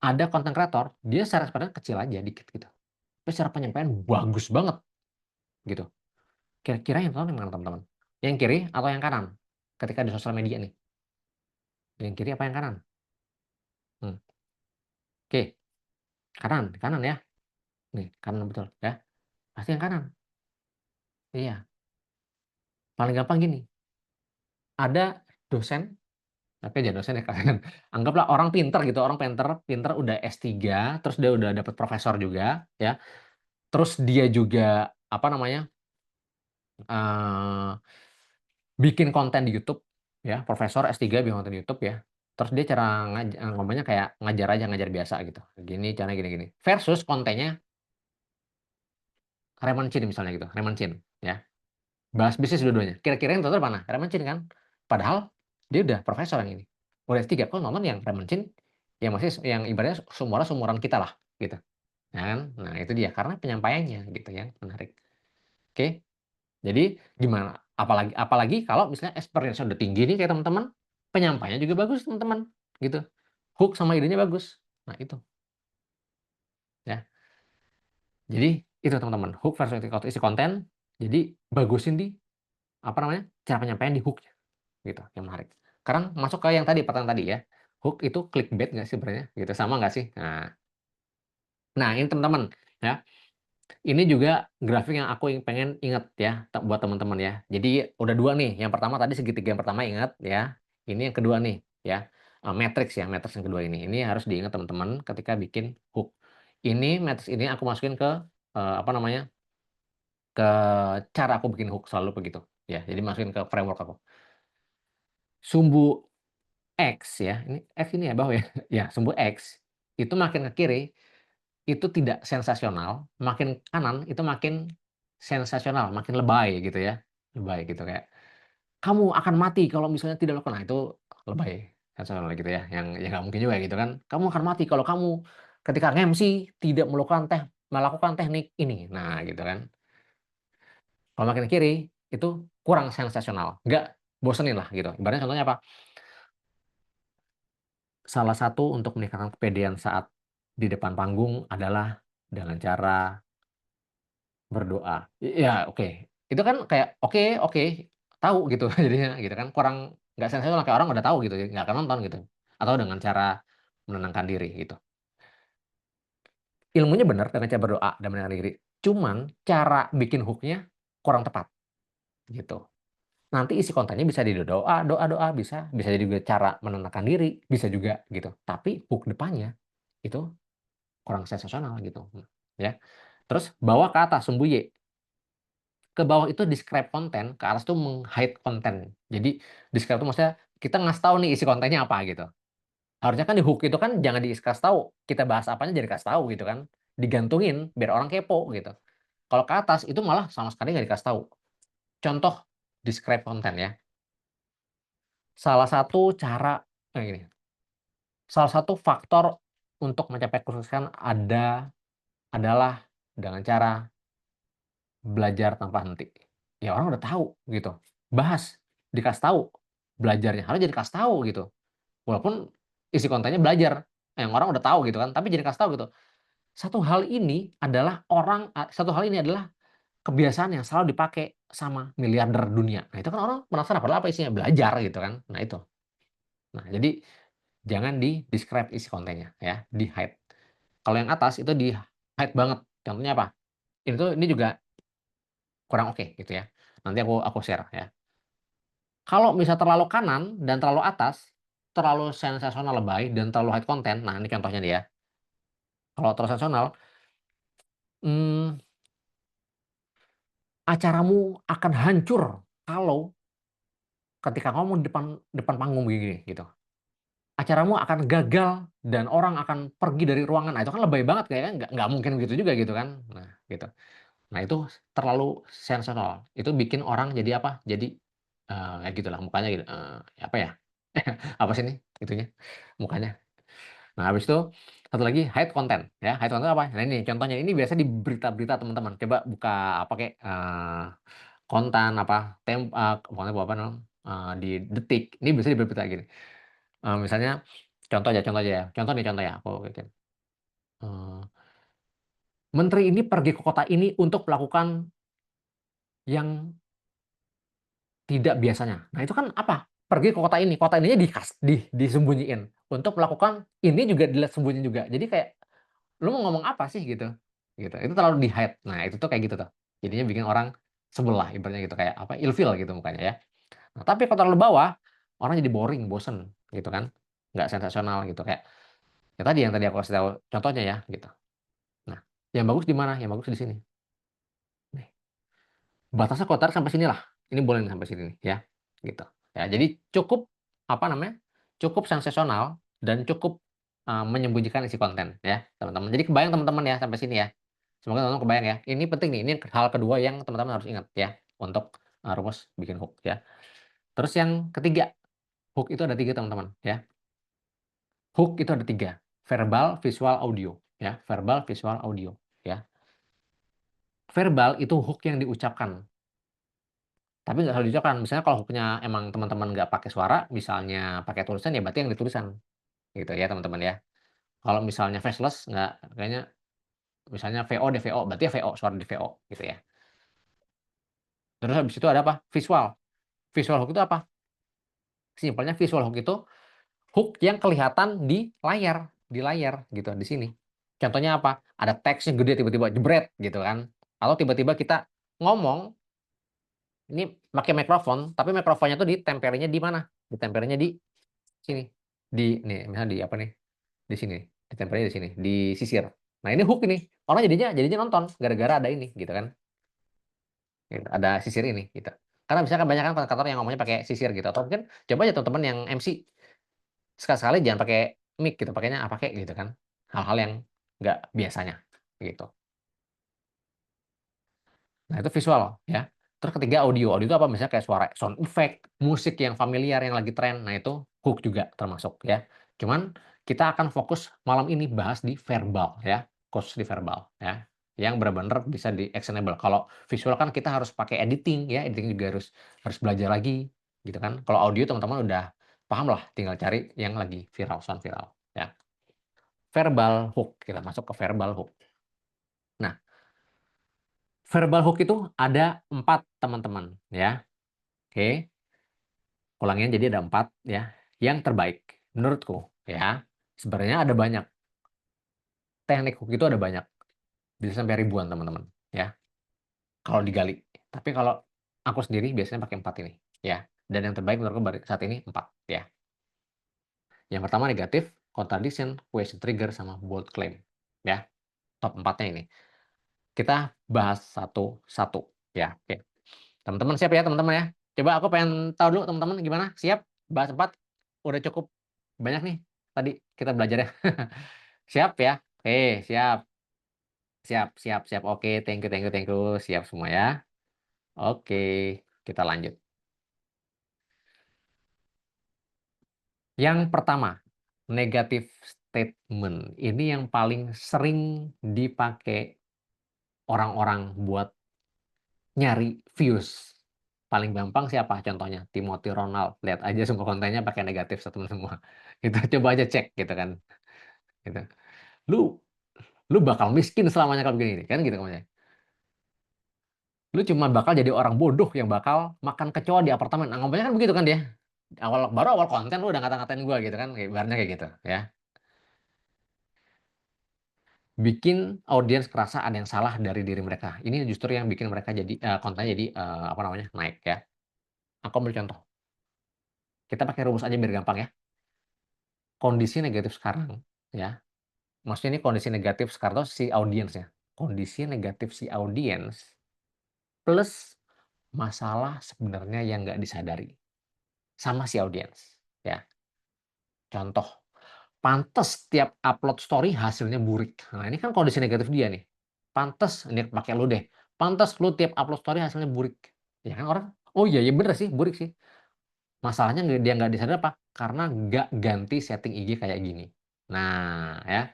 ada konten kreator, dia secara sebenarnya kecil aja, dikit gitu. Tapi secara penyampaian bagus banget gitu. Kira-kira yang nonton yang mana teman-teman? Yang kiri atau yang kanan? Ketika di sosial media nih. Yang kiri apa yang kanan? Hmm. Oke, kanan, kanan ya. Nih, kanan betul ya. Pasti yang kanan. Iya. Paling gampang gini. Ada dosen Oke, jadi dosen ya kalian. Anggaplah orang pinter gitu, orang pinter, pinter udah S3, terus dia udah dapet profesor juga, ya. Terus dia juga apa namanya eh bikin konten di YouTube, ya. Profesor S3 bikin konten di YouTube ya. Terus dia cara ngomongnya kayak ngajar aja, ngajar biasa gitu. Gini, cara gini-gini. Versus kontennya Raymond Chin misalnya gitu, Raymond Chin, ya. Bahas bisnis dua-duanya. Kira-kira yang tonton mana? Raymond Chin kan? Padahal dia udah profesor yang ini. Udah S3, kok nonton yang Raymond Chin yang masih yang ibaratnya seumuran kita lah gitu. Ya kan? Nah, itu dia karena penyampaiannya gitu yang menarik. Oke. Jadi gimana? Apalagi apalagi kalau misalnya experience udah tinggi nih kayak teman-teman, penyampaiannya juga bagus teman-teman gitu. Hook sama idenya bagus. Nah, itu ya. Jadi itu teman-teman, hook versus isi konten. Jadi bagusin di apa namanya? Cara penyampaian di hook gitu yang menarik. Sekarang masuk ke yang tadi pertanyaan tadi ya. Hook itu clickbait nggak sih sebenarnya? Gitu sama nggak sih? Nah, ini teman-teman ya. Ini juga grafik yang aku pengen ingat ya buat teman-teman ya. Jadi udah dua nih. Yang pertama tadi segitiga yang pertama ingat ya. Ini yang kedua nih ya. Matrix ya, matrix yang kedua ini. Ini harus diingat teman-teman ketika bikin hook. Ini matrix ini aku masukin ke apa namanya? Ke cara aku bikin hook selalu begitu ya. Jadi masukin ke framework aku. Sumbu X ya. Ini X ini ya bawah ya. Ya, sumbu X itu makin ke kiri itu tidak sensasional, makin kanan itu makin sensasional, makin lebay gitu ya. Lebay gitu kayak, "Kamu akan mati kalau misalnya tidak melakukan." Nah, itu lebay, sensasional gitu ya, yang ya nggak mungkin juga gitu kan. "Kamu akan mati kalau kamu ketika nge-MC tidak melakukan teknik ini." Nah, gitu kan. Kalau makin ke kiri, itu kurang sensasional, nggak bosenin lah gitu. Ibaratnya contohnya apa? Salah satu untuk meningkatkan kepedean saat di depan panggung adalah dengan cara berdoa. Iya, oke. Itu kan kayak, oke oke, tahu gitu jadinya gitu kan, kurang nggak sensasional kayak orang udah tahu gitu, nggak akan nonton gitu. Atau dengan cara menenangkan diri gitu. Ilmunya benar dengan cara berdoa dan menenangkan diri, cuman cara bikin hook-nya kurang tepat gitu. Nanti isi kontennya bisa di doa doa-doa bisa, bisa jadi juga cara menenangkan diri, bisa juga gitu. Tapi hook depannya itu kurang sensasional gitu, ya. Terus bawah ke atas sumbu Y. Ke bawah itu describe konten, ke atas tuh meng-hide konten. Jadi describe itu maksudnya kita ngasih tahu nih isi kontennya apa gitu. Harusnya kan di hook itu kan jangan dikasih tahu, kita bahas apanya jadi kasih tahu gitu kan. Digantungin biar orang kepo gitu. Kalau ke atas itu malah sama sekali nggak dikasih tahu. Contoh describe konten ya. Salah satu cara gini, salah satu faktor untuk mencapai kesuksesan adalah dengan cara belajar tanpa henti. Ya orang udah tahu gitu. Bahas, dikasih tahu. Belajarnya harus jadi kasih tahu gitu. Walaupun isi kontennya belajar, yang orang udah tahu gitu kan, tapi jadi kasih tahu gitu. Satu hal ini adalah kebiasaan yang selalu dipakai sama miliarder dunia. Nah, itu kan orang penasaran padahal apa isinya? Belajar gitu kan. Nah, itu. Nah, jadi jangan di-describe isi kontennya ya, di-hide. Kalau yang atas itu di-hide banget. Contohnya apa? Ini juga kurang oke gitu ya. Nanti aku share ya. Kalau misal terlalu kanan dan terlalu atas, terlalu sensasional lebay dan terlalu high content, nah ini contohnya dia. Kalau terlalu sensasional, mmm, acaramu akan hancur kalau ketika ngomong di depan depan panggung begini gitu. Acaramu akan gagal dan orang akan pergi dari ruangan. Nah itu kan lebay banget kayaknya nggak mungkin begitu juga gitu kan. Nah gitu. Nah itu terlalu sensasional. Itu bikin orang jadi apa, jadi, kayak gitulah mukanya gitu, apa ya, apa sih ini itunya, mukanya. Nah, habis itu satu lagi hide content ya, hide content apa? Nah, ini contohnya, ini biasa di berita-berita teman-teman. Coba buka apa kek, Kontan apa, pokoknya apa namanya, di Detik, ini biasanya di berita gini, misalnya contoh aja ya, contoh ya, aku bikin, eee, "Menteri ini pergi ke kota ini untuk melakukan yang tidak biasanya." Nah, itu kan apa? Pergi ke kota ininya disembunyiin, untuk melakukan ini juga dilihat sembunyi juga. Jadi kayak lu mau ngomong apa sih gitu, gitu. Itu terlalu di-hide. Nah, itu tuh kayak gitu tuh. Jadinya bikin orang sebel lah ibaratnya gitu, kayak apa, ilfil gitu mukanya ya. Nah, tapi kalau terlalu bawah, orang jadi boring, bosen. gitu kan, nggak sensasional gitu kayak ya tadi yang tadi aku kasih tahu contohnya ya gitu. Nah, yang bagus di mana? Yang bagus di sini. Nih, batasnya kalau tarik sampai sinilah. Ini boleh nih sampai sini nih ya, gitu. Ya, jadi cukup apa namanya? Cukup sensasional dan cukup menyembunyikan isi konten ya, teman-teman. Jadi kebayang teman-teman ya sampai sini ya. Semoga teman-teman kebayang ya. Ini penting nih, ini hal kedua yang teman-teman harus ingat ya untuk rumus bikin hook ya. Terus yang ketiga, hook itu ada tiga teman-teman ya. Hook itu ada tiga, verbal, visual, audio ya. Verbal, visual, audio ya. Verbal itu hook yang diucapkan. Tapi nggak selalu diucapkan. Misalnya kalau hooknya emang teman-teman nggak pakai suara, misalnya pakai tulisan ya berarti yang ditulisan gitu ya teman-teman ya. Kalau misalnya faceless nggak kayaknya misalnya VO DVO berarti ya VO suara DVO gitu ya. Terus habis itu ada apa? Visual. Visual hook itu apa? Simpelnya visual hook itu hook yang kelihatan di layar gitu di sini. Contohnya apa? Ada teksnya gede tiba-tiba jebret gitu kan. Atau tiba-tiba kita ngomong ini pakai mikrofon, tapi mikrofonnya tuh ditempelnya di mana? Ditempelnya di sini. Di nih, misalnya di apa nih? Di sini. Ditempelnya di sini, di sisir. Nah, ini hook ini. Orang jadinya nonton gara-gara ada ini gitu kan. Gitu, ada sisir ini gitu. Karena misalkan kebanyakan kantor yang ngomongnya pakai sisir gitu. Atau mungkin coba aja teman-teman yang MC sekali-sekali jangan pakai mic gitu, pakainya apa pakai gitu kan. Hal-hal yang nggak biasanya gitu. Nah, itu visual ya. Terus ketiga audio. Audio itu apa? Misalnya kayak suara sound effect, musik yang familiar yang lagi tren. Nah, itu hook juga termasuk ya. Cuman kita akan fokus malam ini bahas di verbal ya. Khusus di verbal ya. Yang benar-benar bisa di actionable. Kalau visual kan kita harus pakai editing ya. Editing juga harus harus belajar lagi gitu kan. Kalau audio teman-teman udah paham lah, tinggal cari yang lagi viral, sound viral ya. Verbal hook, kita masuk ke verbal hook. Nah, verbal hook itu ada 4 teman-teman ya. Oke, ulangin jadi ada 4 ya. Yang terbaik menurutku ya. Sebenarnya ada banyak. Teknik hook itu ada banyak. Bisa sampai ribuan teman-teman ya. Kalau digali. Tapi kalau aku sendiri biasanya pakai 4 ini ya. Dan yang terbaik menurutku saat ini 4 ya. Yang pertama negatif, contradiction, question trigger sama bold claim ya. Top 4-nya ini. Kita bahas satu-satu ya. Oke. Teman-teman siap ya teman-teman ya. Coba aku pengen tahu dulu teman-teman gimana? Siap? Bahas 4? Udah cukup banyak nih tadi kita belajar ya. Siap ya? Oke, siap. Siap, siap, siap. Oke, thank you, thank you, thank you. Siap semua ya. Oke, kita lanjut. Yang pertama, negative statement. Ini yang paling sering dipakai orang-orang buat nyari views. Paling gampang siapa contohnya? Timothy Ronald. Lihat aja semua kontennya pakai negatif statement semua. Itu coba aja cek gitu kan. Gitu. Lu lu bakal miskin selamanya kalau begini kan gitu ngomongnya. Lu cuma bakal jadi orang bodoh yang bakal makan kecoa di apartemen. Nah, ngomongnya kan begitu kan dia. Baru awal konten lu udah ngata-ngatain gua gitu kan, kayak ibaratnya kayak gitu ya. Bikin audiens kerasa ada yang salah dari diri mereka. Ini justru yang bikin mereka jadi kontennya jadi apa namanya? Naik ya. Aku ambil contoh. Kita pakai rumus aja biar gampang ya. Kondisi negatif sekarang ya. Maksudnya ini kondisi negatif sekarang tuh si audiens ya. Kondisi negatif si audiens plus masalah sebenarnya yang nggak disadari sama si audiens ya. Contoh, pantes tiap upload story hasilnya burik. Nah, ini kan kondisi negatif dia nih. Pantes, ini pakai lu deh. Pantes lu tiap upload story hasilnya burik. Ya kan orang, oh iya ya bener sih, burik sih. Masalahnya dia nggak disadar apa? Karena nggak ganti setting IG kayak gini. Nah, ya.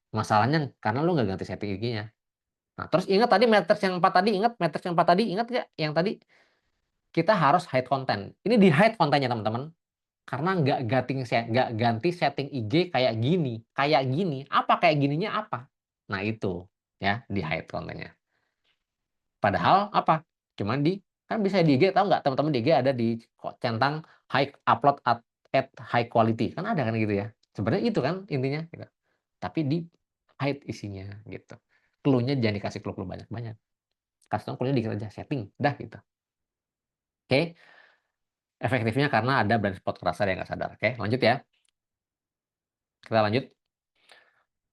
Masalahnya karena lu nggak ganti setting IG-nya. Nah, terus ingat tadi matrix yang 4 tadi, ingat matrix yang 4 tadi, ingat nggak? Yang tadi kita harus hide konten. Ini di hide kontennya teman-teman. Karena nggak ganti setting IG kayak gini. Kayak gini, apa kayak gininya apa? Nah itu ya di hide kontennya. Padahal apa? Cuman kan bisa di IG tahu nggak teman-teman di IG ada di centang high upload at high quality kan ada kan gitu ya. Sebenarnya itu kan intinya. Gitu. Tapi di hide isinya gitu. Clue-nya jangan dikasih clue-clue banyak-banyak. Kasih tau clue-nya dikit aja setting, dah gitu. Oke. Efektifnya karena ada blind spot kerasa dia nggak sadar. Oke, lanjut ya. Kita lanjut.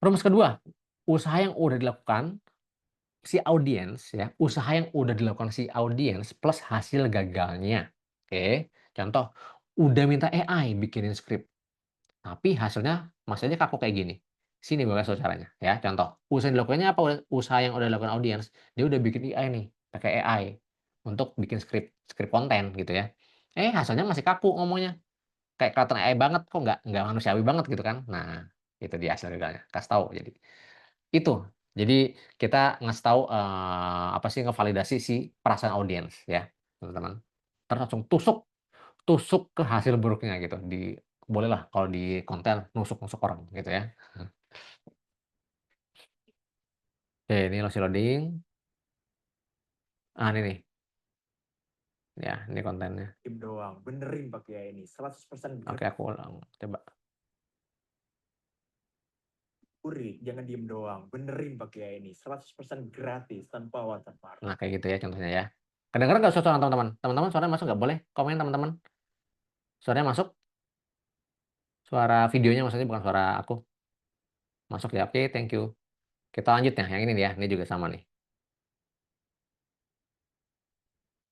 Rumus kedua, usaha yang udah dilakukan si audiens ya, usaha yang udah dilakukan si audiens plus hasil gagalnya. Oke, contoh, udah minta AI bikinin skrip, tapi hasilnya masih aja kaku kayak gini. Sini Bapak kasih caranya ya. Contoh, usaha yang dilakukannya apa? Usaha yang udah dilakukan audiens, dia udah bikin AI nih, pakai AI untuk bikin skrip, skrip konten gitu ya. Hasilnya masih kaku ngomongnya. Kayak kelihatan AI banget, kok nggak manusiawi banget gitu kan. Nah, itu dia hasil gagalnya, kasih tahu jadi. Itu. Jadi kita ngasih tahu, apa sih, ngevalidasi si perasaan audiens ya, teman-teman. Terus langsung tusuk tusuk ke hasil buruknya gitu, bolehlah kalau di konten nusuk-nusuk orang gitu ya. Oke, ini masih loading. Ini nih, ya ini kontennya. Diem doang, benerin pakai ini 100% Oke, aku ulang, coba. gratis, jangan diem doang, benerin pakai ini 100% gratis tanpa watermark. Nah, kayak gitu ya contohnya ya. Kedengeran nggak suara teman-teman? Teman-teman suaranya masuk nggak? Boleh komen teman-teman. Suaranya masuk? Suara videonya maksudnya, bukan suara aku. Masuk ya, oke, thank you. Kita lanjut ya, yang ini nih ya, ini juga sama nih.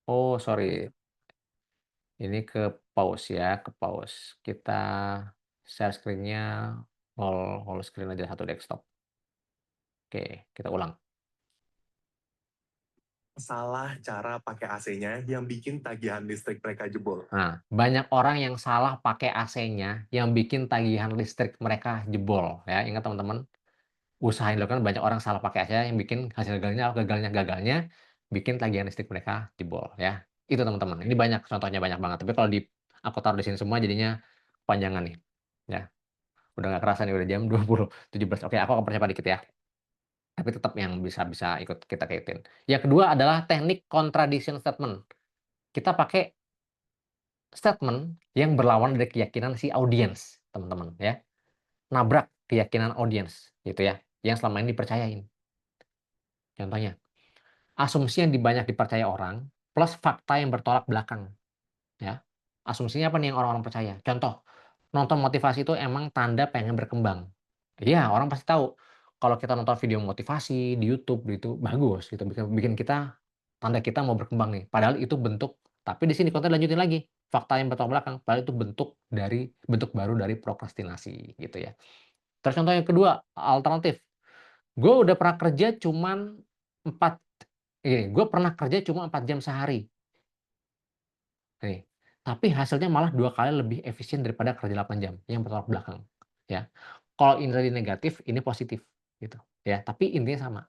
Oh, sorry. Ini ke pause ya, ke pause. Kita share screen-nya whole screen aja, satu desktop. Oke, kita ulang. Salah cara pakai AC-nya yang bikin tagihan listrik mereka jebol. Nah, banyak orang yang salah pakai AC-nya yang bikin tagihan listrik mereka jebol ya. Ingat teman-teman, usaha yang dilakukan banyak orang salah pakai AC yang bikin hasil gagalnya bikin tagihan listrik mereka jebol ya. Itu teman-teman. Ini banyak contohnya, banyak banget. Tapi kalau aku taruh di sini semua jadinya panjangan nih. Ya, udah nggak kerasa nih, udah jam 20.17. Oke, aku akan percepat dikit ya. Tapi tetap yang bisa ikut kita kaitin. Yang kedua adalah teknik contradiction statement. Kita pakai statement yang berlawan dari keyakinan si audiens, teman-teman ya. Nabrak keyakinan audiens gitu ya, yang selama ini dipercayain. Contohnya, asumsi yang banyak dipercaya orang plus fakta yang bertolak belakang ya. Asumsinya apa nih yang orang-orang percaya? Contoh, nonton motivasi itu emang tanda pengen berkembang. Iya, orang pasti tahu kalau kita nonton video motivasi di YouTube itu bagus gitu, bikin bikin kita, tanda kita mau berkembang nih. Padahal itu bentuk, tapi di sini konten lanjutin lagi, fakta yang bertolak belakang, padahal itu bentuk baru dari prokrastinasi gitu ya. Terus contoh yang kedua, alternatif, gue udah pernah kerja cuman 4 gue pernah kerja cuma 4 jam sehari. Nih, tapi hasilnya malah 2 kali lebih efisien daripada kerja 8 jam, yang bertolak belakang, ya. Kalau ini tadi negatif, ini positif, gitu, ya. Tapi intinya sama.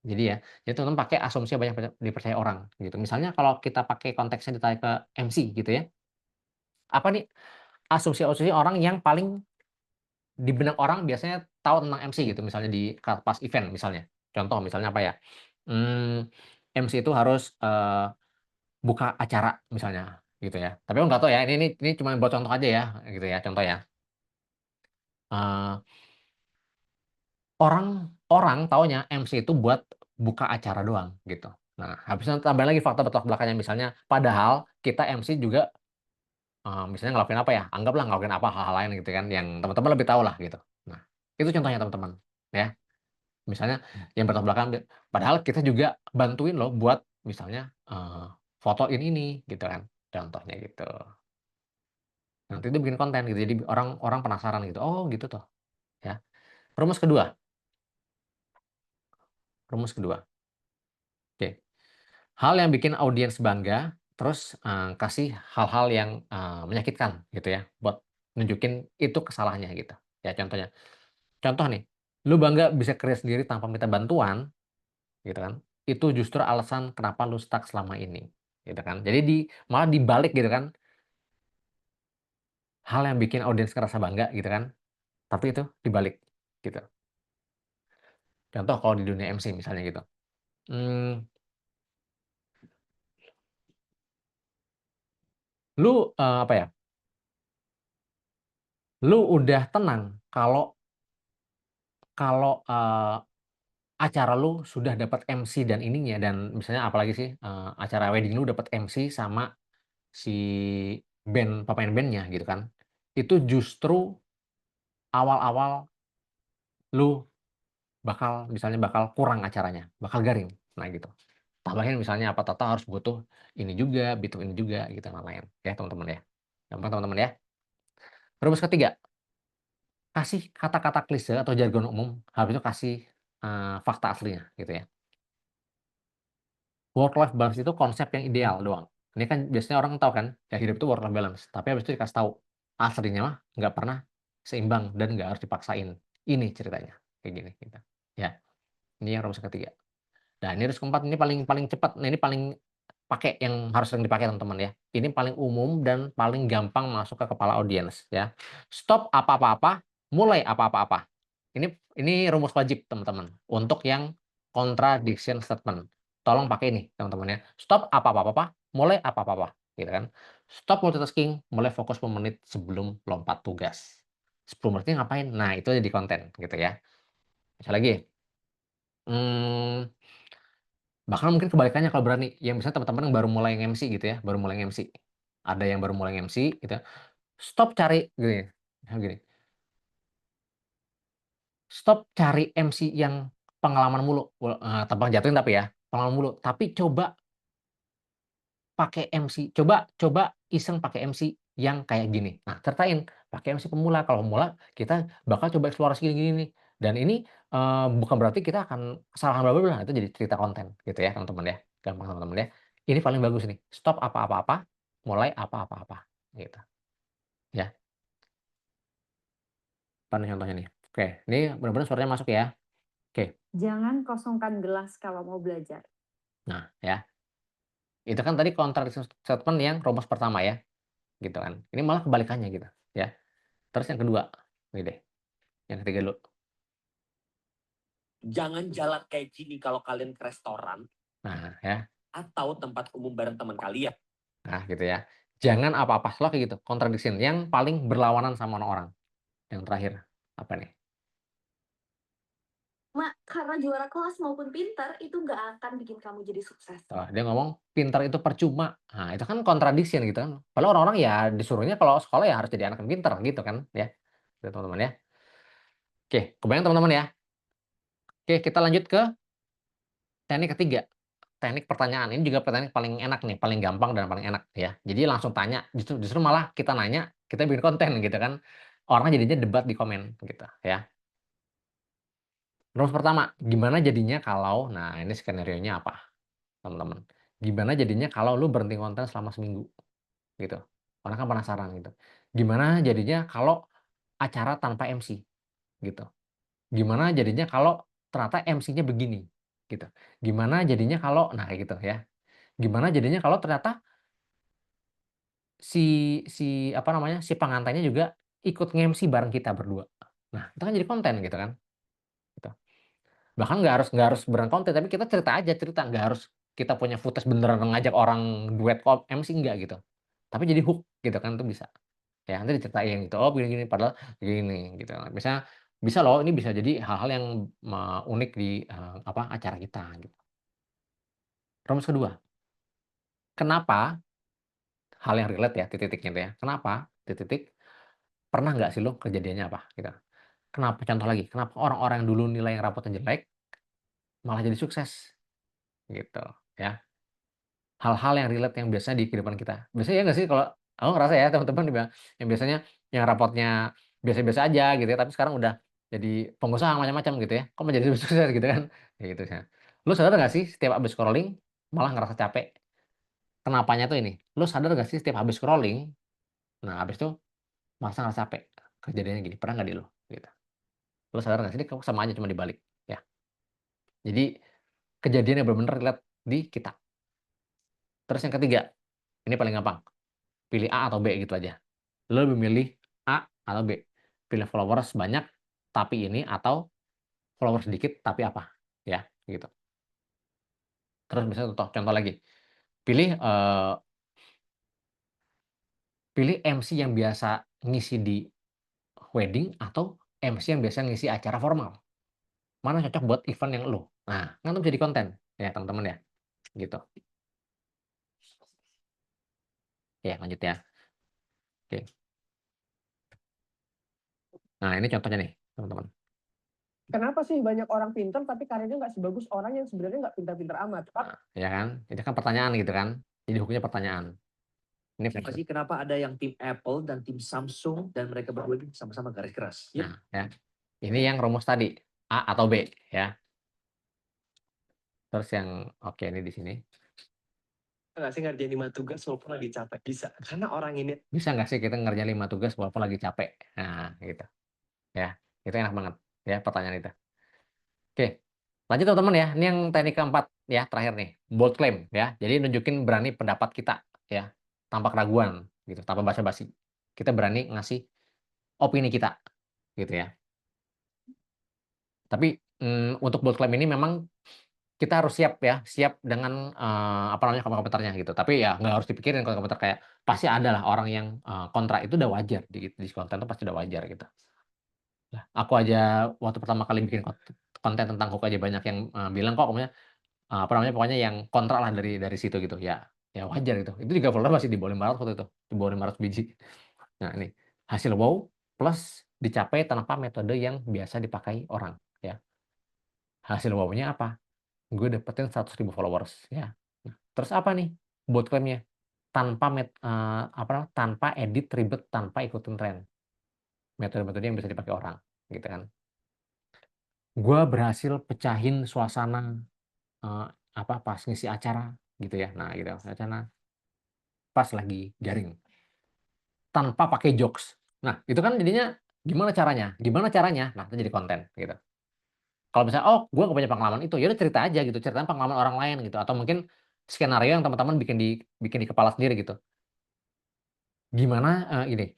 Jadi teman-teman pakai asumsi yang banyak dipercaya orang, gitu. Misalnya kalau kita pakai konteksnya ditarik ke MC, gitu ya. Apa nih asumsi-asumsi orang yang paling di benak orang biasanya tahu tentang MC, gitu, misalnya pas event misalnya. Contoh misalnya apa ya, MC itu harus, buka acara misalnya, gitu ya. Tapi aku nggak tahu ya, ini cuma buat contoh aja ya, gitu ya, contoh ya. Eee, orang orang taunya MC itu buat buka acara doang, gitu. Nah, habis itu tambahin lagi fakta bertolak belakangnya, misalnya padahal kita MC juga, misalnya ngelakuin apa ya, anggaplah ngelakuin apa, hal-hal lain gitu kan, yang teman-teman lebih tahu lah, gitu. Nah, itu contohnya teman-teman, ya. Misalnya yang bertolak belakang, padahal kita juga bantuin loh buat misalnya, fotoin ini, gitu kan, contohnya gitu. Nanti itu bikin konten gitu, jadi orang penasaran gitu, "Oh gitu toh," ya. Rumus kedua rumus kedua, oke. Hal yang bikin audiens bangga, terus, kasih hal-hal yang, menyakitkan gitu ya, buat nunjukin itu kesalahannya gitu. Ya contohnya, contoh nih, lu bangga bisa kerja sendiri tanpa minta bantuan, gitu kan, itu justru alasan kenapa lu stuck selama ini, gitu kan. Jadi malah dibalik gitu kan, hal yang bikin audiens ngerasa bangga gitu kan, tapi itu dibalik, gitu. Contoh kalau di dunia MC misalnya gitu, mmm, apa ya, lu udah tenang kalau kalau, acara lu sudah dapat MC dan ininya, dan misalnya apalagi sih, acara wedding lu dapat MC sama si pemain bandnya gitu kan, itu justru awal-awal lu misalnya bakal kurang acaranya, bakal garing. Nah gitu. Tambahin misalnya apa Tata harus butuh ini juga, butuh ini juga gitu lain-lain ya teman-teman ya. Gampang teman-teman ya. Rumus ketiga, kasih kata-kata klise atau jargon umum, habis itu kasih fakta aslinya gitu ya. Work life balance itu konsep yang ideal doang. Ini kan biasanya orang tahu kan, ya hidup itu work life balance. Tapi habis itu dikasih tahu, aslinya mah nggak pernah seimbang dan nggak harus dipaksain. Ini ceritanya kayak gini gitu. Ya, ini yang rumus ketiga. Nah, ini rumus keempat ini paling paling cepat. Nah, ini paling pakai yang harus sering dipakai teman-teman ya. Ini paling umum dan paling gampang masuk ke kepala audiens ya. Stop apa-apa-apa, mulai apa-apa-apa. Ini rumus wajib teman-teman untuk yang contradiction statement. Tolong pakai ini teman-teman ya. Stop apa-apa-apa, mulai apa-apa-apa gitu kan. Stop multitasking, mulai fokus 10 menit sebelum lompat tugas. 10 menitnya ngapain? Nah, itu jadi konten gitu ya. Bisa lagi. Hmm, Bahkan mungkin kebalikannya kalau berani, yang misalnya teman-teman yang baru mulai nge-MC gitu ya, baru mulai nge-MC. Ada yang baru mulai nge-MC gitu ya, stop cari gini, misalnya gini, stop cari MC yang pengalaman mulu, tampang jatuhin tapi ya, pengalaman mulu, tapi coba pakai MC, coba iseng pakai MC yang kayak gini. Nah, ceritain, pakai MC pemula, kalau pemula kita bakal coba eksplorasi gini-gini nih. Dan ini bukan berarti kita akan kesalahan bla bla bla, itu jadi cerita konten gitu ya, teman-teman ya. Gampang teman-teman ya. Ini paling bagus nih. Stop apa-apa-apa, mulai apa-apa-apa gitu. Ya, apa nih contohnya nih? Oke, ini benar-benar suaranya masuk ya. Oke. Jangan kosongkan gelas kalau mau belajar. Nah, ya. Itu kan tadi contradiction statement yang rumus pertama ya, gitu kan. Ini malah kebalikannya gitu, ya. Terus yang kedua, ini deh. Yang ketiga dulu. Jangan jalan kayak gini kalau kalian ke restoran Nah, ya. atau tempat umum bareng teman kalian. Nah, gitu ya. Jangan apa-apa selalu kayak gitu. Contradiction yang paling berlawanan sama orang-orang. Yang terakhir, apa nih? Mak, karena juara kelas maupun pintar itu nggak akan bikin kamu jadi sukses. Dia ngomong pintar itu percuma. Nah, itu kan contradiction gitu kan. Padahal orang-orang ya disuruhnya kalau sekolah ya harus jadi anak yang pintar gitu kan, ya. Gitu, teman-teman ya. Oke, kebayang teman-teman ya. Oke, kita lanjut ke teknik ketiga. Teknik pertanyaan ini juga pertanyaan paling enak nih, paling gampang dan paling enak ya. Jadi langsung tanya, justru malah kita nanya, kita bikin konten gitu kan. Orang jadinya debat di komen gitu ya. Rumus pertama, gimana jadinya kalau, nah ini skenario-nya apa, teman-teman? Gimana jadinya kalau lu berhenti konten selama seminggu gitu. Orang kan penasaran gitu. Gimana jadinya kalau acara tanpa MC gitu. Gimana jadinya kalau ternyata MC-nya begini gitu. Gimana jadinya kalau, nah kayak gitu ya. Gimana jadinya kalau ternyata si si apa namanya, si pengantinnya juga ikut nge-MC bareng kita berdua. Nah, itu kan jadi konten gitu kan, gitu. Bahkan nggak harus beneran konten, tapi kita cerita aja, cerita, nggak harus kita punya footage beneran ngajak orang duet MC, enggak gitu. Tapi jadi hook gitu kan, itu bisa. Ya nanti diceritain gitu, "Oh begini gini, padahal gini," gitu. Misalnya bisa loh, ini bisa jadi hal-hal yang unik di, acara kita gitu. Rumus kedua, kenapa hal yang relate ya, titik-titiknya itu ya, kenapa, titik-titik, pernah nggak sih lo kejadiannya apa gitu. Kenapa contoh lagi, kenapa orang-orang yang dulu nilai yang rapotnya jelek, malah jadi sukses, gitu, ya. Hal-hal yang relate yang biasanya di kehidupan kita. Biasanya ya nggak sih kalau aku ngerasa ya teman-teman yang biasanya yang rapotnya biasa-biasa aja gitu ya, tapi sekarang udah jadi pengusaha macam-macam gitu ya, kok menjadi sukses gitu kan, kayak gitu ya. Lu sadar nggak sih setiap habis scrolling malah ngerasa capek? Kenapanya tuh ini, lu sadar nggak sih setiap habis scrolling, nah habis itu merasa ngerasa capek? Kejadiannya gini, pernah nggak di lu? Gitu. Lu sadar nggak sih? Ini sama aja cuma dibalik, ya. Jadi kejadian yang benar-benar relate di kita. Terus yang ketiga, ini paling gampang. Pilih A atau B gitu aja. Lo lebih milih A atau B? Pilih followers banyak tapi ini atau followers sedikit tapi apa? Ya, gitu. Terus misalnya contoh lagi. Pilih pilih MC yang biasa ngisi di wedding atau MC yang biasa ngisi acara formal. Mana cocok buat event yang lo? Nah, kan itu jadi konten ya, teman-teman ya. Gitu. Oke, lanjut ya. Oke. Nah, ini contohnya nih, teman-teman. Kenapa sih banyak orang pintar tapi karirnya nggak sebagus orang yang sebenarnya nggak pintar-pintar amat? Nah, ya kan? Itu kan pertanyaan gitu kan. Jadi hukumnya pertanyaan. Ini Kenapa sih kenapa ada yang tim Apple dan tim Samsung dan mereka berdua ini sama-sama garis keras? Ya. Nah, ya. Ini yang rumus tadi, A atau B ya. Terus yang oke ini di sini. Nggak sih ngerjain 5 tugas walaupun lagi capek? Bisa. Karena orang ini Bisa nggak sih kita ngerjain 5 tugas walaupun lagi capek? Nah, gitu. Ya, itu enak banget ya pertanyaan itu. Oke, lanjut teman-teman ya. Ini yang teknik keempat ya, terakhir nih. Bold claim ya. Jadi nunjukin berani pendapat kita ya, tanpa keraguan gitu, tanpa basa-basi. Kita berani ngasih opini kita gitu ya. Tapi untuk bold claim ini memang kita harus siap ya, siap dengan apa namanya komentarnya gitu. Tapi ya nggak harus dipikirin kalau komentar kayak pasti ada lah orang yang kontra, itu udah wajar di konten itu pasti udah wajar gitu. Lah, aku aja waktu pertama kali bikin konten tentang hook aja banyak yang bilang kok pokoknya apa namanya pokoknya yang kontra lah dari situ gitu ya. Ya wajar gitu. Itu juga follower masih di bawah 500 waktu itu, di bawah 500 biji. Nah, ini hasil wow plus dicapai tanpa metode yang biasa dipakai orang ya. Hasil wow-nya apa? Gue dapetin 100.000 followers ya. Nah, terus apa nih buat klaimnya? Tanpa edit ribet, tanpa ikutin tren. Metode-metode yang bisa dipakai orang gitu kan. Gue berhasil pecahin suasana eh, pas ngisi acara gitu ya. Nah, gitu. Acara pas lagi garing tanpa pakai jokes. Nah, itu kan jadinya gimana caranya? Gimana caranya? Nah, itu jadi konten gitu. Kalau misalnya, oh, gue gak punya pengalaman itu, ya udah cerita aja gitu, ceritain pengalaman orang lain gitu, atau mungkin skenario yang teman-teman bikin di kepala sendiri gitu. Gimana ini?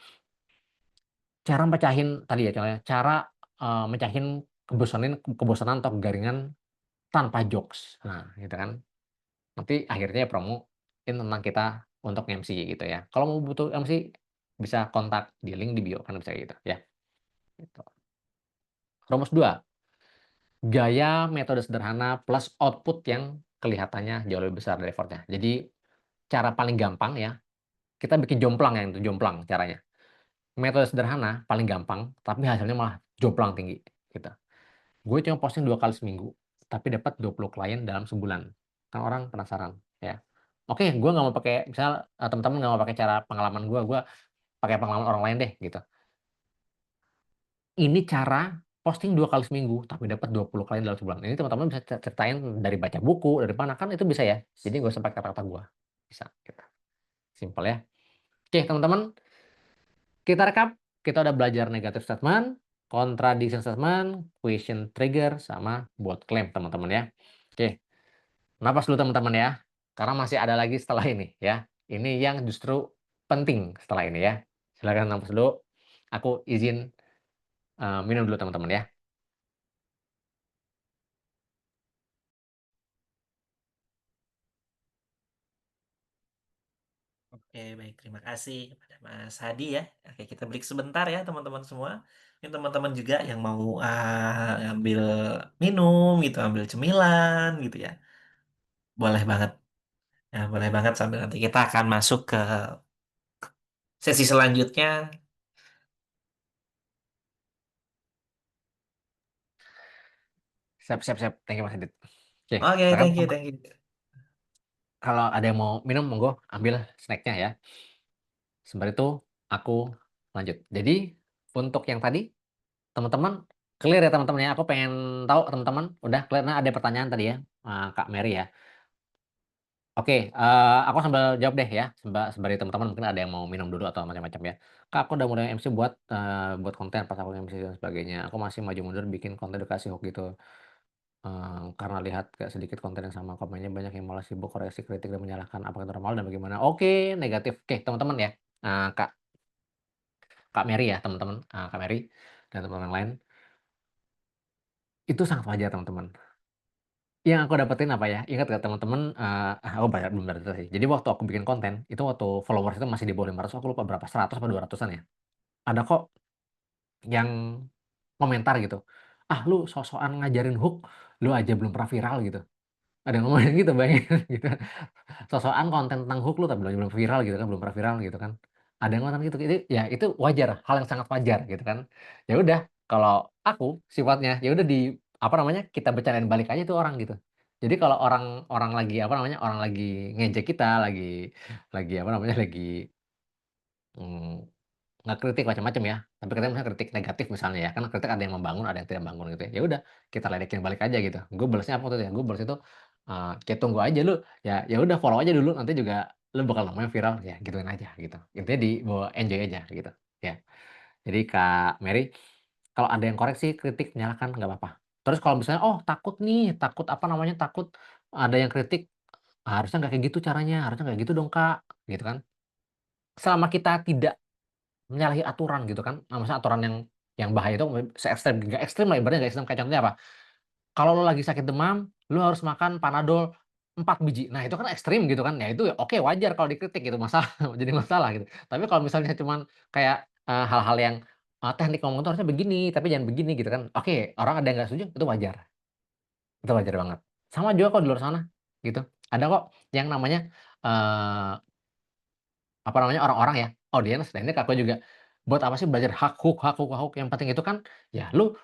Cara mecahin tadi ya, cara mecahin kebosanan atau kegaringan tanpa jokes. Nah, gitu kan. Nanti akhirnya promoin tentang kita untuk MC gitu ya. Kalau mau butuh MC bisa kontak di link di bio kan bisa gitu ya. Gitu. Rumus 2, gaya metode sederhana plus output yang kelihatannya jauh lebih besar dari effortnya. Jadi cara paling gampang ya, kita bikin jomplang yang itu, jomplang caranya. Metode sederhana paling gampang, tapi hasilnya malah jomplang tinggi. Gitu. Gue cuma posting 2 kali seminggu, tapi dapat 20 klien dalam sebulan. Kan orang penasaran ya. Oke, gue nggak mau pakai, misal teman-teman nggak mau pakai cara pengalaman gue pakai pengalaman orang lain deh gitu. Ini cara posting 2 kali seminggu, tapi dapat 20 klien dalam sebulan. Ini teman-teman bisa ceritain dari baca buku, dari mana, kan itu bisa ya. Jadi gue usah pakai kata-kata gue. Bisa. Gitu. Simpel ya. Oke, teman-teman. Kita rekap. Kita udah belajar negative statement, contradiction statement, question trigger, sama buat claim, teman-teman ya. Oke. Napas dulu teman-teman ya. Karena masih ada lagi setelah ini ya. Ini yang justru penting setelah ini ya. Silakan napas dulu. Aku izin minum dulu teman-teman ya. Oke, baik. Terima kasih kepada Mas Hadi ya. Oke, kita break sebentar ya teman-teman semua. Ini teman-teman juga yang mau ambil minum gitu, ambil cemilan gitu ya. Boleh banget. Ya, boleh banget sambil nanti kita akan masuk ke sesi selanjutnya. Siap, siap, siap. Thank you Mas Adit. Oke, Oke, rekap. thank you, thank you. Kalau ada yang mau minum, monggo ambil snacknya ya. Sembari itu aku lanjut. Jadi untuk yang tadi, teman-teman clear ya teman-teman ya. Aku pengen tahu teman-teman udah clear. Nah, ada pertanyaan tadi ya, Kak Mary ya. Oke, aku sambil jawab deh ya. Sembari teman-teman mungkin ada yang mau minum dulu atau macam-macam ya. Kak, aku udah mulai MC buat konten pas aku MC dan sebagainya. Aku masih maju mundur bikin konten edukasi hook gitu. Karena lihat kayak sedikit konten yang sama, komennya banyak yang malah sibuk koreksi kritik dan menyalahkan apakah itu normal dan bagaimana. Oke, negatif. Oke, teman-teman ya. Kak Kak Mary ya, teman-teman. Kak Mary dan teman-teman yang lain. Itu sangat wajar, teman-teman. Yang aku dapetin apa ya? Ingat gak teman-teman? Aku belum data sih. Jadi waktu aku bikin konten, itu waktu followers itu masih di bawah 500, aku lupa berapa, 100 atau 200-an ya. Ada kok yang komentar gitu. Ah, lu sok-sokan ngajarin hook, lu aja belum pernah viral gitu. Ada yang ngomongin gitu, bayangin gitu. Sosokan konten tentang hook lu tapi belum viral gitu kan, belum pernah viral gitu kan. Ada yang ngomong gitu. Itu wajar, hal yang sangat wajar gitu kan. Ya udah, kalau aku sifatnya ya udah apa namanya, kita bercandain balik aja tuh orang gitu. Jadi kalau orang orang lagi apa namanya, orang lagi ngejek kita, lagi apa namanya, lagi mm, ngekritik macam-macam ya, tapi kita misalnya kritik negatif misalnya ya, kan kritik ada yang membangun, ada yang tidak membangun gitu ya. Ya udah, kita ledekin balik aja gitu. Gue balesnya apa tuh ya? Gue balas itu kayak tunggu aja lu, ya udah follow aja dulu, nanti juga lu bakal namanya viral ya, gituin aja gitu. Intinya dibawa enjoy aja gitu. Ya. Jadi Kak Mary, kalau ada yang koreksi, kritik, nyalakan nggak apa-apa. Terus kalau misalnya oh takut nih, takut apa namanya, takut ada yang kritik, harusnya nggak kayak gitu caranya, harusnya nggak gitu dong Kak, gitu kan. Selama kita tidak menyalahi aturan gitu kan. Nah, maksudnya aturan yang bahaya itu se-ekstrem, nggak ekstrem lah, ibaratnya nggak ekstrem, kayak contohnya apa? Kalau lo lagi sakit demam, lo harus makan Panadol 4 biji. Nah, itu kan ekstrim gitu kan. Ya itu ya oke, wajar kalau dikritik gitu, masalah jadi masalah gitu. Tapi kalau misalnya cuman kayak hal-hal yang teknik ngomong tuh harusnya begini, tapi jangan begini gitu kan. Oke, orang ada yang nggak setuju, itu wajar. Itu wajar banget. Sama juga kok di luar sana gitu. Ada kok yang namanya eh, apa namanya, orang-orang ya, audiens, dan ini aku juga, buat apa sih belajar hak hook, hak hook, hak hook, yang penting itu kan ya lu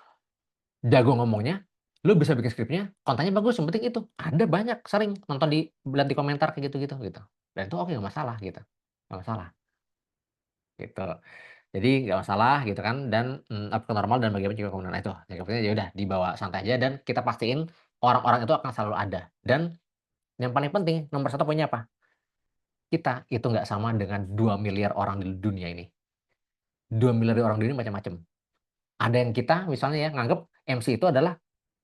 jago ngomongnya, lu bisa bikin skripnya, kontennya bagus, yang penting itu. Ada banyak sering nonton di komentar kayak gitu-gitu gitu. Dan itu oke, nggak masalah gitu. Nggak masalah gitu. Jadi nggak masalah gitu kan, dan up ke normal, dan bagaimana juga kemudian itu. Ya ya udah dibawa santai aja, dan kita pastiin orang-orang itu akan selalu ada. Dan yang paling penting nomor satu poinnya apa? Kita itu nggak sama dengan 2 miliar orang di dunia ini. 2 miliar orang di dunia macam-macam. Ada yang kita misalnya ya nganggep MC itu adalah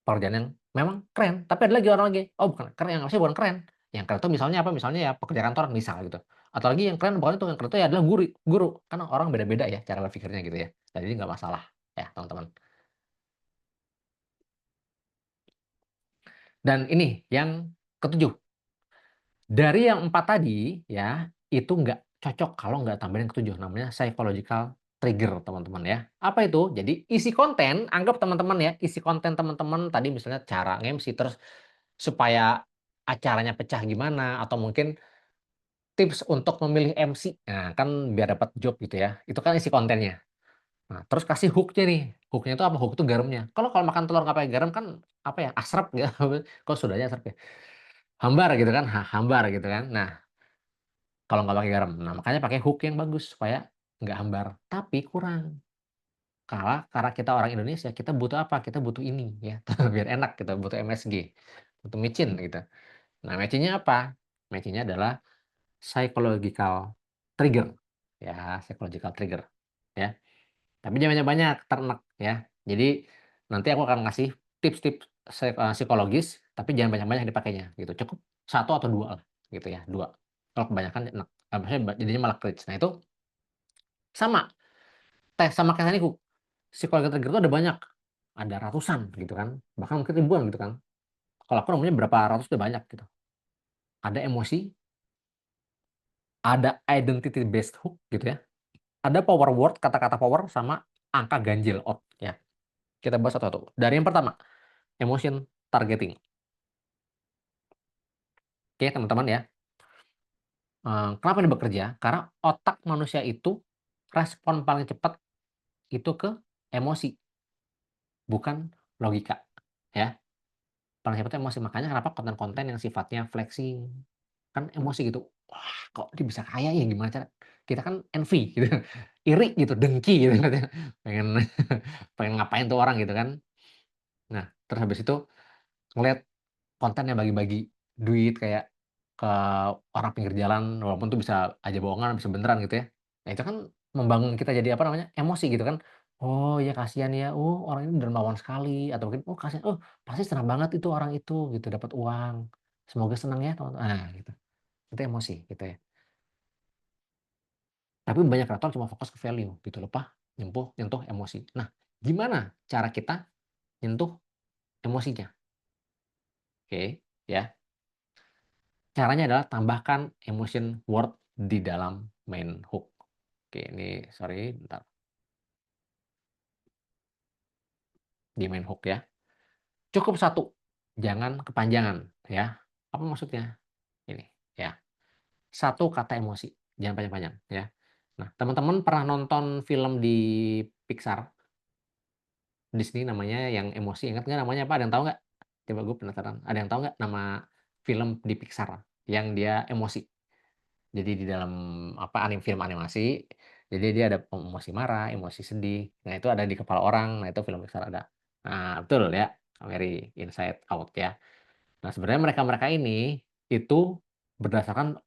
pekerjaan yang memang keren, tapi ada lagi orang lagi, oh bukan keren, yang MC bukan keren. Yang keren itu misalnya apa? Misalnya ya pekerja kantoran misal gitu. Atau lagi yang keren bukan itu, yang keren itu ya adalah guru, guru. Karena orang beda-beda ya cara berpikirnya gitu ya. Jadi nggak masalah ya teman-teman. Dan ini yang ketujuh. Dari yang 4 tadi ya, itu nggak cocok kalau nggak tambahin yang ketujuh, namanya psychological trigger teman-teman ya. Apa itu? Jadi isi konten, anggap teman-teman ya, isi konten teman-teman tadi misalnya cara nge-MC, terus supaya acaranya pecah gimana, atau mungkin tips untuk memilih MC. Nah, kan biar dapat job gitu ya. Itu kan isi kontennya. Nah, terus kasih hook-nya nih. Hook-nya itu apa? Hook itu garamnya. Kalau kalau makan telur nggak pakai garam kan apa ya? Asrap gitu. Kok sudahnya asrap ya? Hambar gitu kan? Hambar gitu kan. Nah, kalau nggak pakai garam. Nah, makanya pakai hook yang bagus supaya nggak hambar. Tapi kurang. Karena kita orang Indonesia, kita butuh apa? Kita butuh ini ya. Biar enak, kita butuh MSG. Butuh micin gitu. Nah, matchingnya apa? Matchingnya adalah psychological trigger. Ya, psychological trigger. Ya. Tapi jangan banyak-banyak, ternak ya. Jadi nanti aku akan ngasih tips-tips psikologis, tapi jangan banyak-banyak dipakainya gitu. Cukup satu atau dua lah gitu ya, dua. Kalau kebanyakan enak, maksudnya jadinya malah cringe. Nah itu sama, tes sama kayak tadi, psikologi trigger itu ada banyak, ada ratusan gitu kan, bahkan mungkin ribuan gitu kan. Kalau aku namanya berapa ratus udah banyak gitu. Ada emosi, ada identity based hook gitu ya. Ada power word, kata-kata power, sama angka ganjil out ya. Kita bahas satu-satu. Dari yang pertama, emotion targeting. Oke, teman-teman ya. Kenapa ini bekerja? Karena otak manusia itu respon paling cepat itu ke emosi, bukan logika. Ya, paling cepat emosi. Makanya kenapa konten-konten yang sifatnya flexing, kan emosi gitu. Wah, kok dia bisa kaya ya, gimana cara? Kita kan envy gitu. Iri gitu, dengki gitu. Pengen pengen ngapain tuh orang gitu kan. Nah, terus habis itu ngeliat konten yang bagi-bagi duit kayak ke orang pinggir jalan, walaupun tuh bisa aja bohongan, bisa beneran gitu ya. Nah, itu kan membangun kita jadi apa namanya? Emosi gitu kan. Oh ya kasihan ya, orang ini dermawan sekali, atau mungkin kasihan, pasti senang banget itu orang itu gitu dapat uang. Semoga senang ya teman-teman. Nah, gitu. Itu emosi gitu ya. Tapi banyak kreator cuma fokus ke value gitu, lupa nyentuh emosi. Nah, gimana cara kita nyentuh emosinya? Oke, ya. Caranya adalah tambahkan emotion word di dalam main hook. Oke, ini sorry, bentar. Di main hook ya. Cukup satu, jangan kepanjangan ya. Apa maksudnya? Ini ya. Satu kata emosi, jangan panjang-panjang ya. Nah, teman-teman pernah nonton film di Pixar, Disney namanya yang emosi, ingat nggak namanya apa? Ada yang tahu nggak? Coba gue penasaran. Ada yang tahu nggak nama film di Pixar yang dia emosi? Jadi di dalam apa film animasi, jadi dia ada emosi marah, emosi sedih. Nah, itu ada di kepala orang. Nah, itu film Pixar ada. Nah, betul ya. Very Inside Out ya. Nah, sebenarnya mereka-mereka ini itu berdasarkan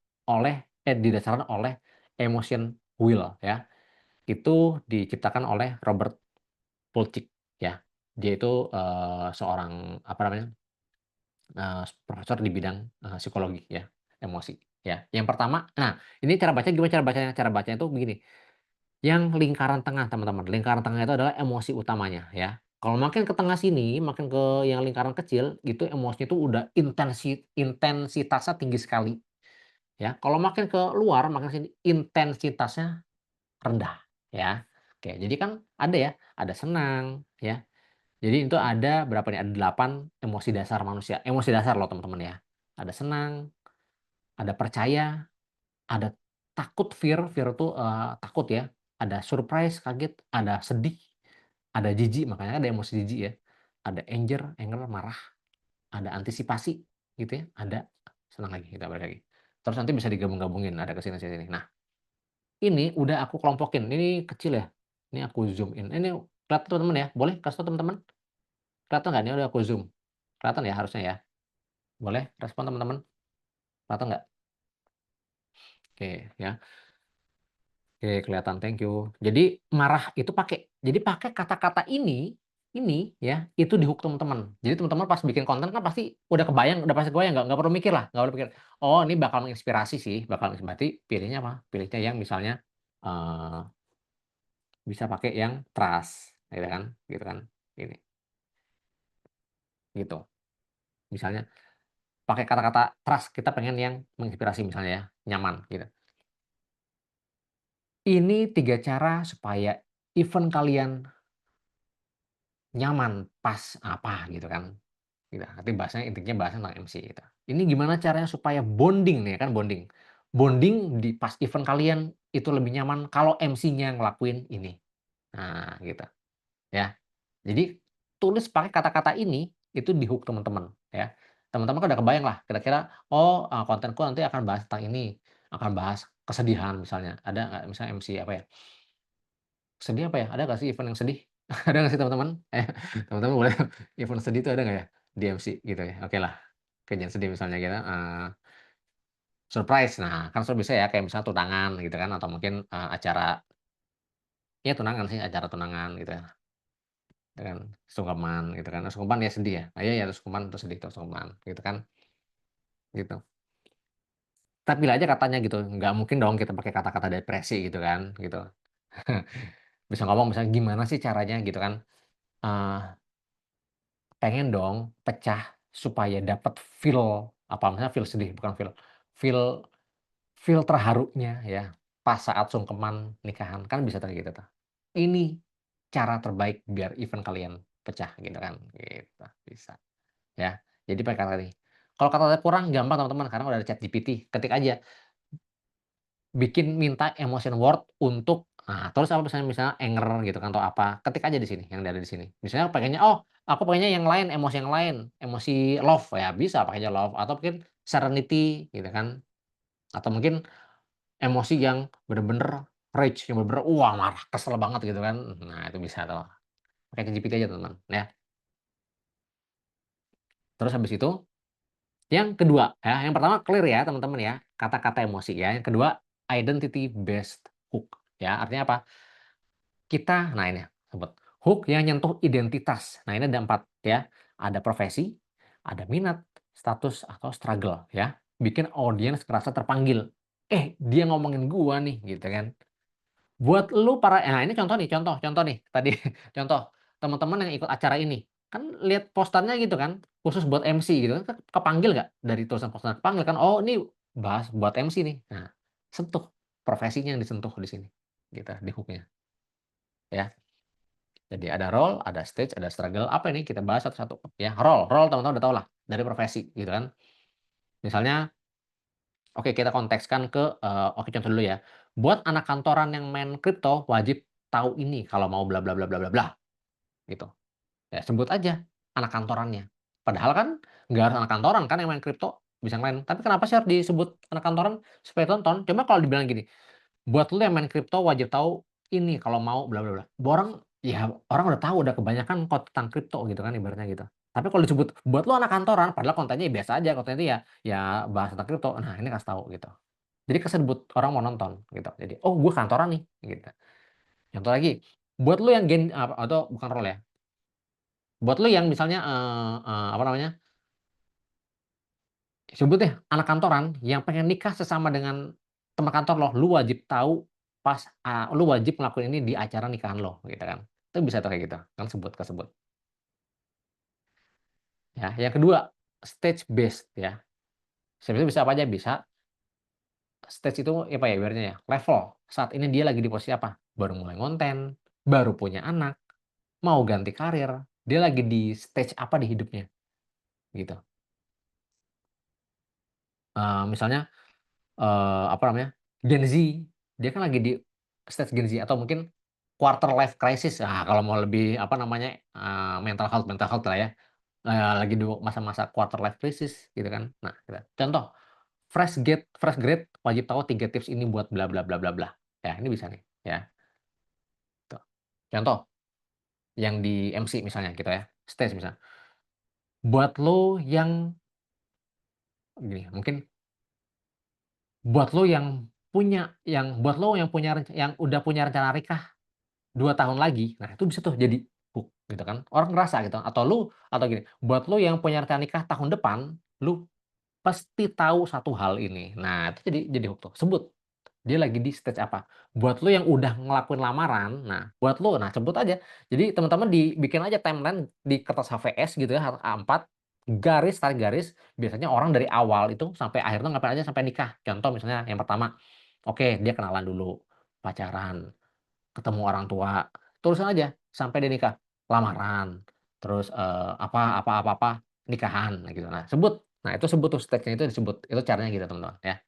didasarkan oleh emotion wheel ya. Itu diciptakan oleh Robert Plutchik ya. Dia itu seorang apa namanya? Profesor di bidang psikologi ya, emosi ya. Yang pertama, nah ini cara baca gimana cara bacanya? Cara bacanya itu begini. Yang lingkaran tengah teman-teman, lingkaran tengah itu adalah emosi utamanya ya. Kalau makin ke tengah sini, makin ke yang lingkaran kecil, itu emosinya itu udah intensitasnya tinggi sekali ya. Kalau makin ke luar, makin sini intensitasnya rendah ya. Oke, jadi kan ada ya, ada senang ya. Jadi itu ada berapa nih? Ada 8 emosi dasar manusia. Emosi dasar loh teman-teman ya. Ada senang, ada percaya, ada takut, fear itu takut ya. Ada surprise, kaget, ada sedih, ada jijik, makanya ada emosi jijik ya. Ada anger, marah, ada antisipasi gitu ya, ada senang lagi, kita balik lagi. Terus nanti bisa digabung-gabungin, ada ke sini sini. Nah, ini udah aku kelompokin. Ini kecil ya. Ini aku zoom in. Ini kelihatan teman-teman ya. Boleh kasih tau teman-teman? Kelihatan nggak? Ini udah aku zoom. Kelihatan ya harusnya ya. Boleh respon teman-teman? Kelihatan nggak? Oke ya. Oke, kelihatan, thank you. Jadi marah itu pakai kata-kata ini ya, itu di hook teman-teman. Jadi teman-teman pas bikin konten kan pasti udah pasti kebayang, nggak perlu mikir lah, nggak perlu pikir. Oh, ini bakal menginspirasi sih, berarti pilihnya apa? Pilihnya yang misalnya eh, bisa pakai yang trust, gitu kan, ini, gitu. Misalnya pakai kata-kata trust, kita pengen yang menginspirasi misalnya ya, nyaman gitu. Ini 3 cara supaya event kalian nyaman pas apa gitu kan. Gitu. Nanti bahasanya intinya bahas tentang MC gitu. Ini gimana caranya supaya bonding nih kan bonding. Bonding di pas event kalian itu lebih nyaman kalau MC-nya ngelakuin ini. Nah, gitu. Ya. Jadi tulis pakai kata-kata ini itu di hook teman-teman ya. Teman-teman kan udah kebayang lah kira-kira oh kontenku nanti akan bahas tentang ini, akan bahas kesedihan misalnya. Ada nggak misalnya MC apa ya? Sedih apa ya? Ada nggak sih event yang sedih? Ada nggak sih teman-teman? Teman-teman boleh event sedih itu ada nggak ya di MC gitu ya? Oke lah, kejadian sedih misalnya gitu. Surprise, nah kan bisa ya kayak misalnya tunangan gitu kan atau mungkin acara ya tunangan sih acara tunangan gitu ya. Dengan sungkeman gitu kan. Sungkeman ya sedih ya. Nah, iya ya sungkeman itu sedih itu sungkeman gitu kan. Gitu. Tapi pilih aja katanya gitu. Nggak mungkin dong kita pakai kata-kata depresi gitu kan gitu. Bisa ngomong misalnya gimana sih caranya gitu kan. Eh, Pengen dong pecah supaya dapat feel apa misalnya feel sedih bukan feel feel terharunya ya pas saat sungkeman nikahan kan bisa kayak gitu tuh. Ini cara terbaik biar event kalian pecah gitu kan gitu bisa ya. Jadi pakai kata ini. Kalau kata kurang gampang teman-teman karena udah ada ChatGPT ketik aja bikin minta emotion word untuk terus apa misalnya anger gitu kan atau apa, ketik aja di sini yang ada di sini. Misalnya pengennya, "Oh, aku pengennya yang lain, emosi love," ya bisa pakai aja love atau mungkin serenity gitu kan, atau mungkin emosi yang bener-bener rage, yang bener-bener, wah marah, kesel banget gitu kan. Nah, itu bisa tuh, pakai ChatGPT aja teman-teman ya. Terus habis itu, yang kedua ya, yang pertama clear ya teman-teman ya, kata-kata emosi ya. Yang kedua, identity based hook ya, artinya apa? Nah ini sebut hook yang nyentuh identitas. Nah ini ada 4 ya. Ada profesi, ada minat, status atau struggle ya. Bikin audiens merasa terpanggil. Dia ngomongin gua nih gitu kan. Buat lu nah ini contoh nih, contoh nih tadi contoh teman-teman yang ikut acara ini. Kan lihat posternya gitu kan, khusus buat MC gitu kan kepanggil nggak dari tulisan poster kepanggil kan. Oh ini bahas buat MC nih. Nah, sentuh profesinya yang disentuh di sini. Gitu di hook-nya ya. Jadi ada role, ada stage, ada struggle. Apa ini? Kita bahas satu-satu. Ya, role teman-teman udah tahu lah dari profesi gitu kan. Misalnya, oke kita kontekskan ke, oke contoh dulu ya. Buat anak kantoran yang main kripto wajib tahu ini kalau mau bla bla bla bla bla bla, gitu. Ya sebut aja anak kantorannya. Padahal kan nggak harus anak kantoran kan yang main kripto, bisa yang lain. Tapi kenapa sih harus disebut anak kantoran supaya tonton? Coba kalau dibilang gini, buat lu yang main kripto wajib tahu ini kalau mau bla bla bla. Orang udah tahu, udah kebanyakan tentang kripto gitu kan ibaratnya gitu. Tapi kalau disebut buat lu anak kantoran, padahal kontennya biasa aja, kontennya itu ya bahas tentang kripto. Nah, ini kasih tahu gitu. Jadi kesebut orang mau nonton gitu. Jadi, oh gue kantoran nih gitu. Contoh lagi, buat lu yang atau bukan role ya. Buat lu yang misalnya apa namanya? Sebut deh anak kantoran yang pengen nikah sesama dengan teman kantor lo, lu wajib tahu pas lu wajib ngelakuin ini di acara nikahan lo, gitu kan. Itu bisa tuh kayak gitu, kan kesebut. Ya, yang kedua, stage based ya. Stage based bisa apa aja, bisa stage itu apa ya ibaratnya ya, level. Saat ini dia lagi di posisi apa? Baru mulai konten, baru punya anak, mau ganti karir, dia lagi di stage apa di hidupnya, gitu. Misalnya apa namanya, Gen Z, dia kan lagi di stage Gen Z atau mungkin quarter life crisis. Kalau mau lebih apa namanya, mental health lah ya. Lagi di masa-masa quarter life crisis gitu kan. Nah, gitu. Contoh, fresh grade wajib tahu 3 tips ini buat bla bla bla bla bla. Ya, ini bisa nih, ya. Tuh. Contoh, yang di MC misalnya gitu ya, stage misalnya. Buat lo yang gini, mungkin buat lo yang yang udah punya rencana nikah 2 tahun lagi, nah itu bisa tuh jadi hook gitu kan. Orang ngerasa gitu atau gini, buat lu yang punya rencana nikah tahun depan, lu pasti tahu satu hal ini. Nah, itu jadi hook tuh. Sebut, dia lagi di stage apa. Buat lu yang udah ngelakuin lamaran, nah buat lu, nah sebut aja. Jadi teman-teman dibikin aja timeline di kertas HVS gitu ya, A4, tarik garis, biasanya orang dari awal itu sampai akhir tuh ngapain aja sampai nikah. Contoh misalnya yang pertama, oke dia kenalan dulu, pacaran, ketemu orang tua, tulisan aja sampai dia nikah, lamaran, terus, nikahan, nah gitu. Nah sebut, nah itu sebut tuh stage-nya itu disebut, itu caranya gitu teman-teman ya.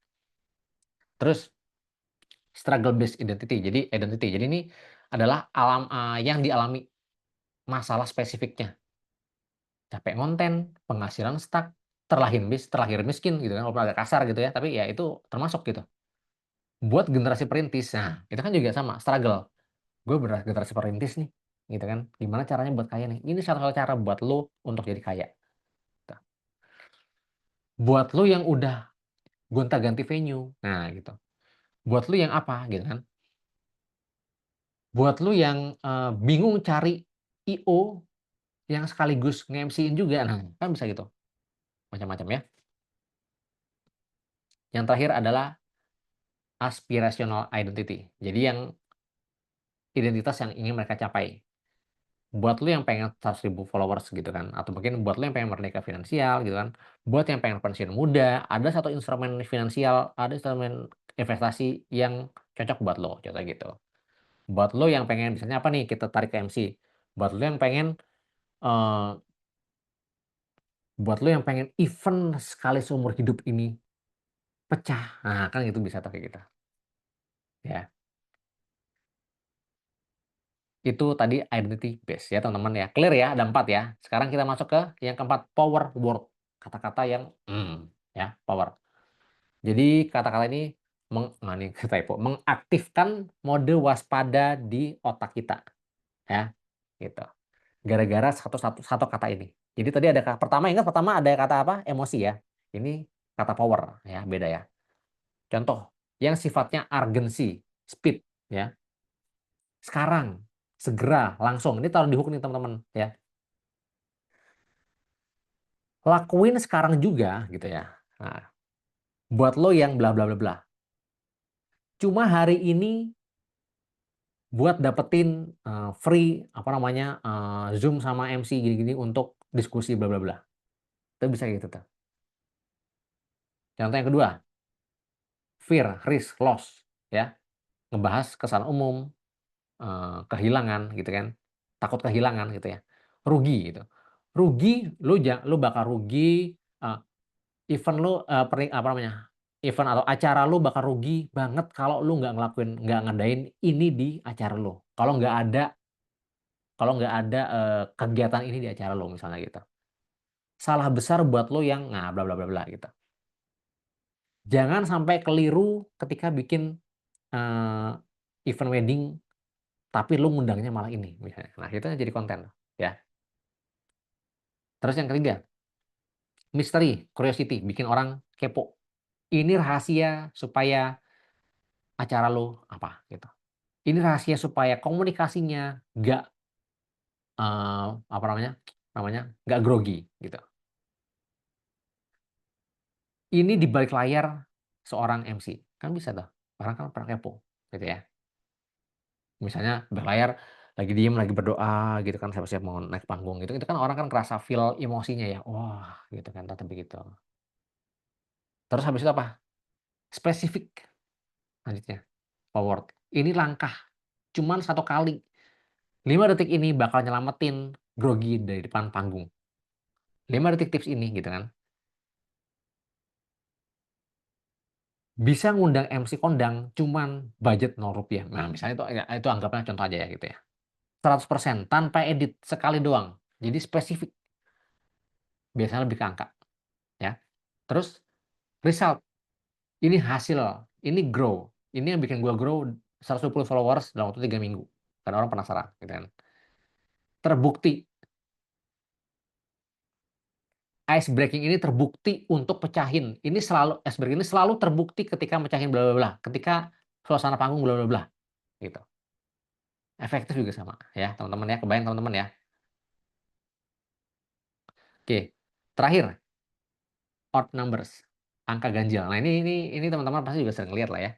Terus struggle based identity, jadi ini adalah yang dialami masalah spesifiknya, capek ngonten, penghasilan stuck, terlahir miskin gitu kan, walaupun agak kasar gitu ya, tapi ya itu termasuk gitu. Buat generasi perintis, nah itu kan juga sama, struggle. Gue generasi perintis nih, gitu kan. Gimana caranya buat kaya nih? Ini satu-satu cara buat lo untuk jadi kaya. Tuh. Buat lo yang udah gonta-ganti venue, nah gitu. Buat lo yang apa, gitu kan? Buat lo yang bingung cari IO yang sekaligus nge-MC-in juga, nah kan bisa gitu. Macam-macam ya. Yang terakhir adalah aspirational identity. Jadi yang identitas yang ingin mereka capai. Buat lu yang pengen 100.000 followers gitu kan, atau mungkin buat lu yang pengen merdeka finansial gitu kan, buat yang pengen pensiun muda, ada satu instrumen finansial, ada instrumen investasi yang cocok buat lo, contoh gitu. Buat lo yang pengen misalnya apa nih, kita tarik ke MC. Buat lo yang pengen eh, buat lo yang pengen event sekali seumur hidup ini pecah. Nah, kan itu bisa tuh kayak gitu. Ya. Itu tadi identity base ya teman-teman ya. Clear ya, ada 4 ya. Sekarang kita masuk ke yang keempat, power word. Kata-kata yang ya, power. Jadi kata-kata ini mengaktifkan mode waspada di otak kita ya. Gitu. Gara-gara satu kata ini. Jadi tadi ada pertama ada kata apa? Emosi ya. Ini kata power ya, beda ya. Contoh yang sifatnya urgency, speed ya. Sekarang, segera, langsung. Ini taruh di hook nih teman-teman ya. Lakuin sekarang juga gitu ya. Nah, buat lo yang bla bla bla bla. Cuma hari ini buat dapetin free apa namanya Zoom sama MC gini-gini untuk diskusi bla bla bla. Itu bisa gitu tuh. Contoh yang kedua, fear, risk, loss ya. Ngebahas kesalahan umum, kehilangan gitu kan. Takut kehilangan gitu ya. Rugi gitu. Rugi lu bakal rugi event lu apa namanya? Event atau acara lu bakal rugi banget kalau lu nggak ngadain ini di acara lu. Kalau nggak ada kegiatan ini di acara lu misalnya gitu. Salah besar buat lu yang nah bla bla bla bla gitu. Jangan sampai keliru ketika bikin eh, event wedding tapi lu ngundangnya malah ini misalnya. Nah, itu jadi konten ya. Terus yang ketiga, misteri, curiosity, bikin orang kepo. Ini rahasia supaya acara lu apa gitu. Ini rahasia supaya komunikasinya nggak apa namanya nggak grogi gitu. Ini di balik layar seorang MC kan bisa tuh. Orang kan pernah kepo gitu ya. Misalnya berlayar lagi diem lagi berdoa gitu kan siap-siap mau naik panggung gitu itu kan orang kan kerasa feel emosinya ya wah gitu kan tapi gitu terus habis itu apa spesifik lanjutnya forward ini langkah cuman 1 kali 5 detik ini bakal nyelamatin grogi dari depan panggung 5 detik tips ini gitu kan bisa ngundang MC kondang cuman budget 0 rupiah nah misalnya itu anggapnya contoh aja ya gitu ya 100% tanpa edit sekali doang jadi spesifik biasanya lebih ke angka ya terus result ini hasil ini grow ini yang bikin gua grow 120 followers dalam waktu 3 minggu karena orang penasaran gitu kan terbukti ice breaking ini terbukti untuk pecahin ini selalu ice breaking ini selalu terbukti ketika mecahin bla bla bla ketika suasana panggung bla bla bla gitu efektif juga sama ya teman-teman ya kebayang teman-teman ya oke terakhir odd numbers angka ganjil nah ini teman-teman pasti juga sering lihat lah ya.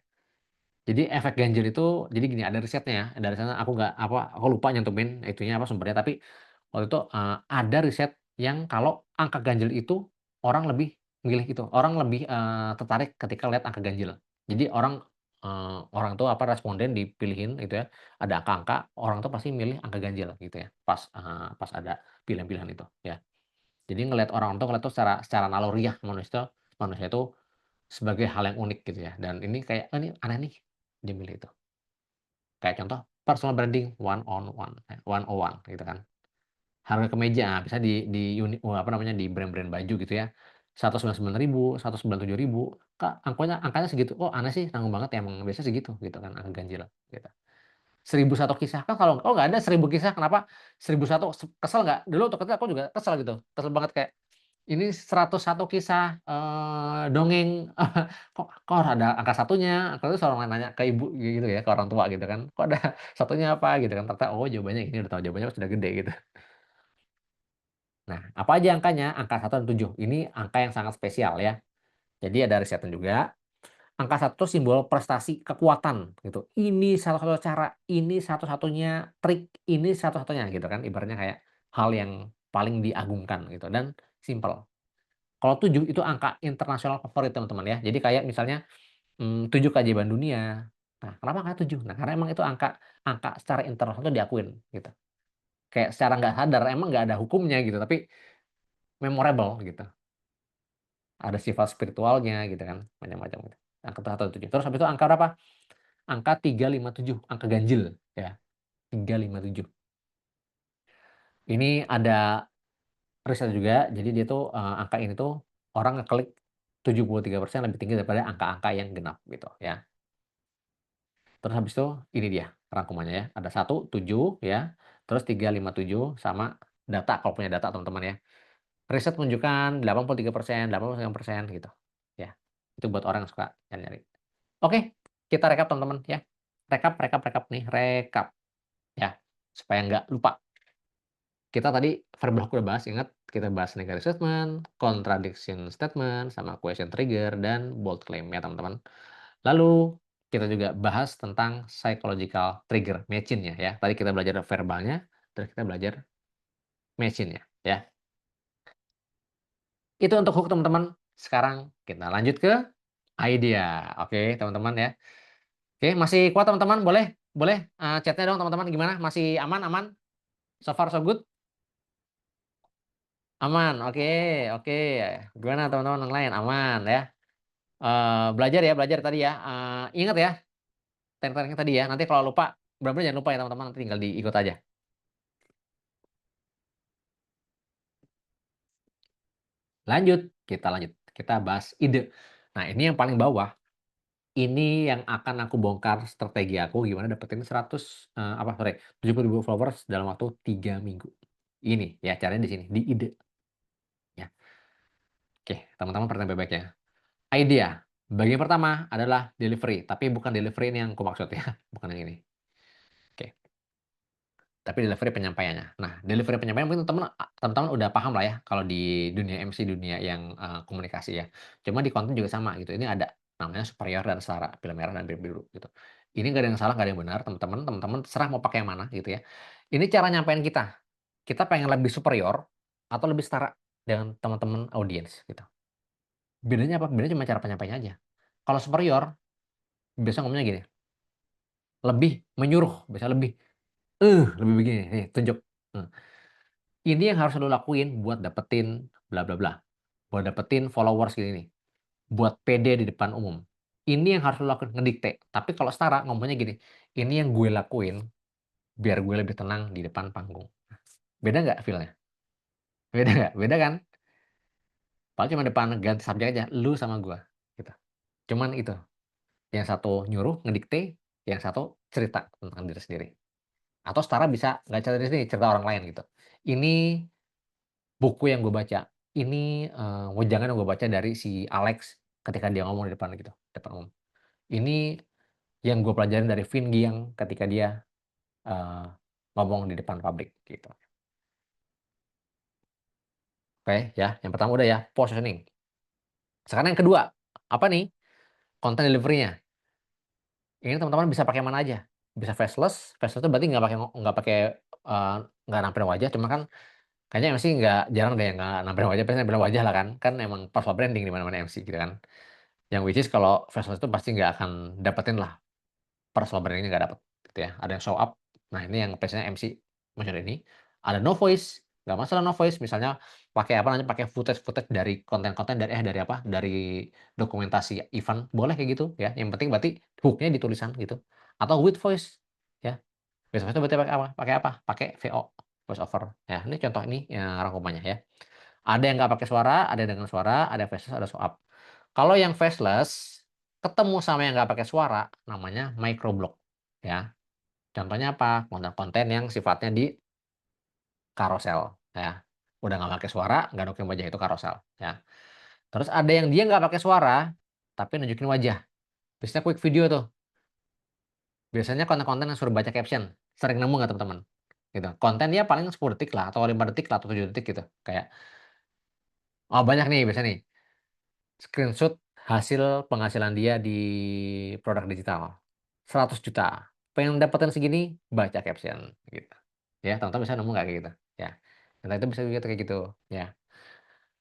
Jadi efek ganjil itu, jadi gini ada risetnya ya, dari sana aku nggak apa, aku lupa nyantumin itunya apa sumbernya, tapi waktu itu ada riset yang kalau angka ganjil itu orang lebih milih itu, orang lebih tertarik ketika lihat angka ganjil. Jadi orang tuh apa responden dipilihin itu ya, ada angka-angka, orang tuh pasti milih angka ganjil gitu ya, pas ada pilihan-pilihan itu ya. Jadi ngelihat orang tuh ngelihat tuh secara naluriah manusia itu sebagai hal yang unik gitu ya. Dan ini kayak, "Oh, ini aneh nih," dia milih itu. Kayak contoh personal branding one on one gitu kan. Harga kemeja bisa apa namanya, di brand-brand baju gitu ya. 199.000, 197.000, Kak, angkanya segitu. "Oh, aneh sih, nanggung banget ya, emang biasanya segitu," gitu kan, angka ganjil gitu. 1.001 kisah, kan kalau nggak ada 1.000 kisah kenapa 1.001 kesel nggak? Dulu waktu kecil aku juga kesel gitu, kesel banget kayak, ini 101 kisah, dongeng, kok kok ada angka satunya? Kalau itu selalu nanya ke ibu gitu ya, ke orang tua gitu kan, "Kok ada satunya apa?" Gitu kan, ternyata, oh jawabannya ini, udah tahu jawabannya pas sudah gede gitu. Nah, apa aja angkanya? Angka 1 dan 7, ini angka yang sangat spesial ya. Jadi ada risetnya juga, angka 1 simbol prestasi, kekuatan gitu. Ini satu-satunya cara, ini satu-satunya trik, ini satu-satunya gitu kan, ibaratnya kayak hal yang paling diagungkan gitu dan simpel. Kalau 7 itu angka internasional favorit teman-teman ya. Jadi kayak misalnya 7 keajaiban dunia. Nah, kenapa angka 7? Nah, karena emang itu angka angka secara internasional itu diakuin gitu. Kayak secara nggak sadar emang nggak ada hukumnya gitu, tapi memorable gitu. Ada sifat spiritualnya gitu kan, macam-macam gitu. Angka 1 7. Terus habis itu angka berapa? Angka 357, angka ganjil ya. 357. Ini ada riset juga, jadi dia tuh angka ini tuh orang ngeklik 73% lebih tinggi daripada angka-angka yang genap gitu ya. Terus habis itu ini dia rangkumannya ya. Ada 1, 7 ya, terus 357 sama data kalau punya data teman-teman ya. Riset menunjukkan 83%, 89% gitu. Ya. Itu buat orang yang suka nyari-nyari. Oke, kita rekap teman-teman ya. Rekap rekap rekap nih, rekap ya. Supaya nggak lupa. Kita tadi verbal hook udah bahas, ingat kita bahas negative statement, contradiction statement, sama question trigger, dan bold claim ya teman-teman. Lalu kita juga bahas tentang psychological trigger, matching-nya ya. Tadi kita belajar verbalnya, terus kita belajar matching-nya ya. Itu untuk hook teman-teman. Sekarang kita lanjut ke idea. Oke teman-teman ya. Oke masih kuat teman-teman? Boleh boleh chat-nya dong teman-teman gimana? Masih aman? So far so good? Aman, oke, oke. Gimana teman-teman yang lain? Aman ya. Belajar ya, belajar tadi ya. Ingat ya, teknik-tekniknya tadi ya. Nanti kalau lupa, benar-benar jangan lupa ya teman-teman. Nanti tinggal diikut aja. Lanjut, kita lanjut. Kita bahas ide. Nah, ini yang paling bawah. Ini yang akan aku bongkar strategi aku gimana dapetin 70.000 followers dalam waktu 3 minggu. Ini ya caranya di sini, di ide. Ya. Oke, teman-teman perhatikan baik-baik ya. Idea. Bagian pertama adalah delivery, tapi bukan delivery ini yang aku maksud ya, bukan yang ini. Oke, tapi delivery penyampaiannya. Nah, delivery penyampaian mungkin teman-teman udah paham lah ya kalau di dunia MC, dunia yang komunikasi ya. Cuma di konten juga sama gitu. Ini ada namanya superior dan setara, film merah dan film biru gitu. Ini nggak ada yang salah, nggak ada yang benar, teman-teman. Teman-teman terserah mau pakai yang mana gitu ya. Ini cara nyampaikan kita. Kita pengen lebih superior atau lebih setara dengan teman-teman audiens gitu. Bedanya apa? Bedanya cuma cara penyampaiannya aja. Kalau superior, biasa ngomongnya gini, lebih menyuruh, biasa lebih begini, nih, tunjuk. Hmm. Ini yang harus lo lakuin buat dapetin bla bla bla. Buat dapetin followers gini nih. Buat pede di depan umum. Ini yang harus lo lakuin, ngedikte. Tapi kalau setara ngomongnya gini, ini yang gue lakuin biar gue lebih tenang di depan panggung. Beda nggak feel-nya? Beda nggak? Beda kan? Paling cuma depan ganti subjek aja, lu sama gue. Gitu. Cuman itu. Yang satu nyuruh, ngedikte, yang satu cerita tentang diri sendiri. Atau setara bisa nggak cerita diri sendiri, cerita orang lain gitu. Ini buku yang gue baca. Ini wejangan yang gue baca dari si Alex ketika dia ngomong di depan gitu, depan umum. Ini yang gue pelajarin dari Vin Giang ketika dia ngomong di depan publik gitu. Oke ya, yang pertama udah ya, positioning. Sekarang yang kedua, apa nih? Content delivery-nya. Ini teman-teman bisa pakai mana aja. Bisa faceless. Faceless itu berarti nggak nampilin wajah, cuma kan kayaknya MC nggak jarang deh yang nggak nampilin wajah, pasti nampilin wajah lah kan. Kan emang personal branding di mana-mana MC gitu kan. Yang which is kalau faceless itu pasti nggak akan dapetin lah, personal brandingnya nggak dapet gitu ya. Ada yang show up, nah ini yang biasanya MC macam ini. Ada no voice, nggak masalah no voice, misalnya pakai apa namanya, pakai footage dari konten-konten dari dokumentasi event, boleh kayak gitu ya. Yang penting berarti hooknya ditulisan gitu. Atau with voice ya. With voice itu berarti pakai apa? Pakai VO, voice over ya. Ini contoh ini yang rangkumannya ya. Ada yang nggak pakai suara, ada dengan suara, ada faceless, ada show up. Kalau yang faceless ketemu sama yang nggak pakai suara, namanya microblog ya. Contohnya apa? Konten-konten yang sifatnya di karosel ya. Udah nggak pakai suara, nggak nunjukin wajah, itu karosel ya. Terus ada yang dia nggak pakai suara, tapi nunjukin wajah. Biasanya quick video tuh. Biasanya konten-konten yang suruh baca caption. Sering nemu nggak teman-teman? Gitu. Konten dia paling 10 detik lah, atau 5 detik lah, atau 7 detik gitu. Kayak, oh banyak nih biasanya nih. Screenshot hasil penghasilan dia di produk digital. 100 juta. Pengen dapetin segini, baca caption gitu. Ya, teman-teman bisa nemu nggak kayak gitu? Ya. Nah, itu bisa juga kayak gitu, ya.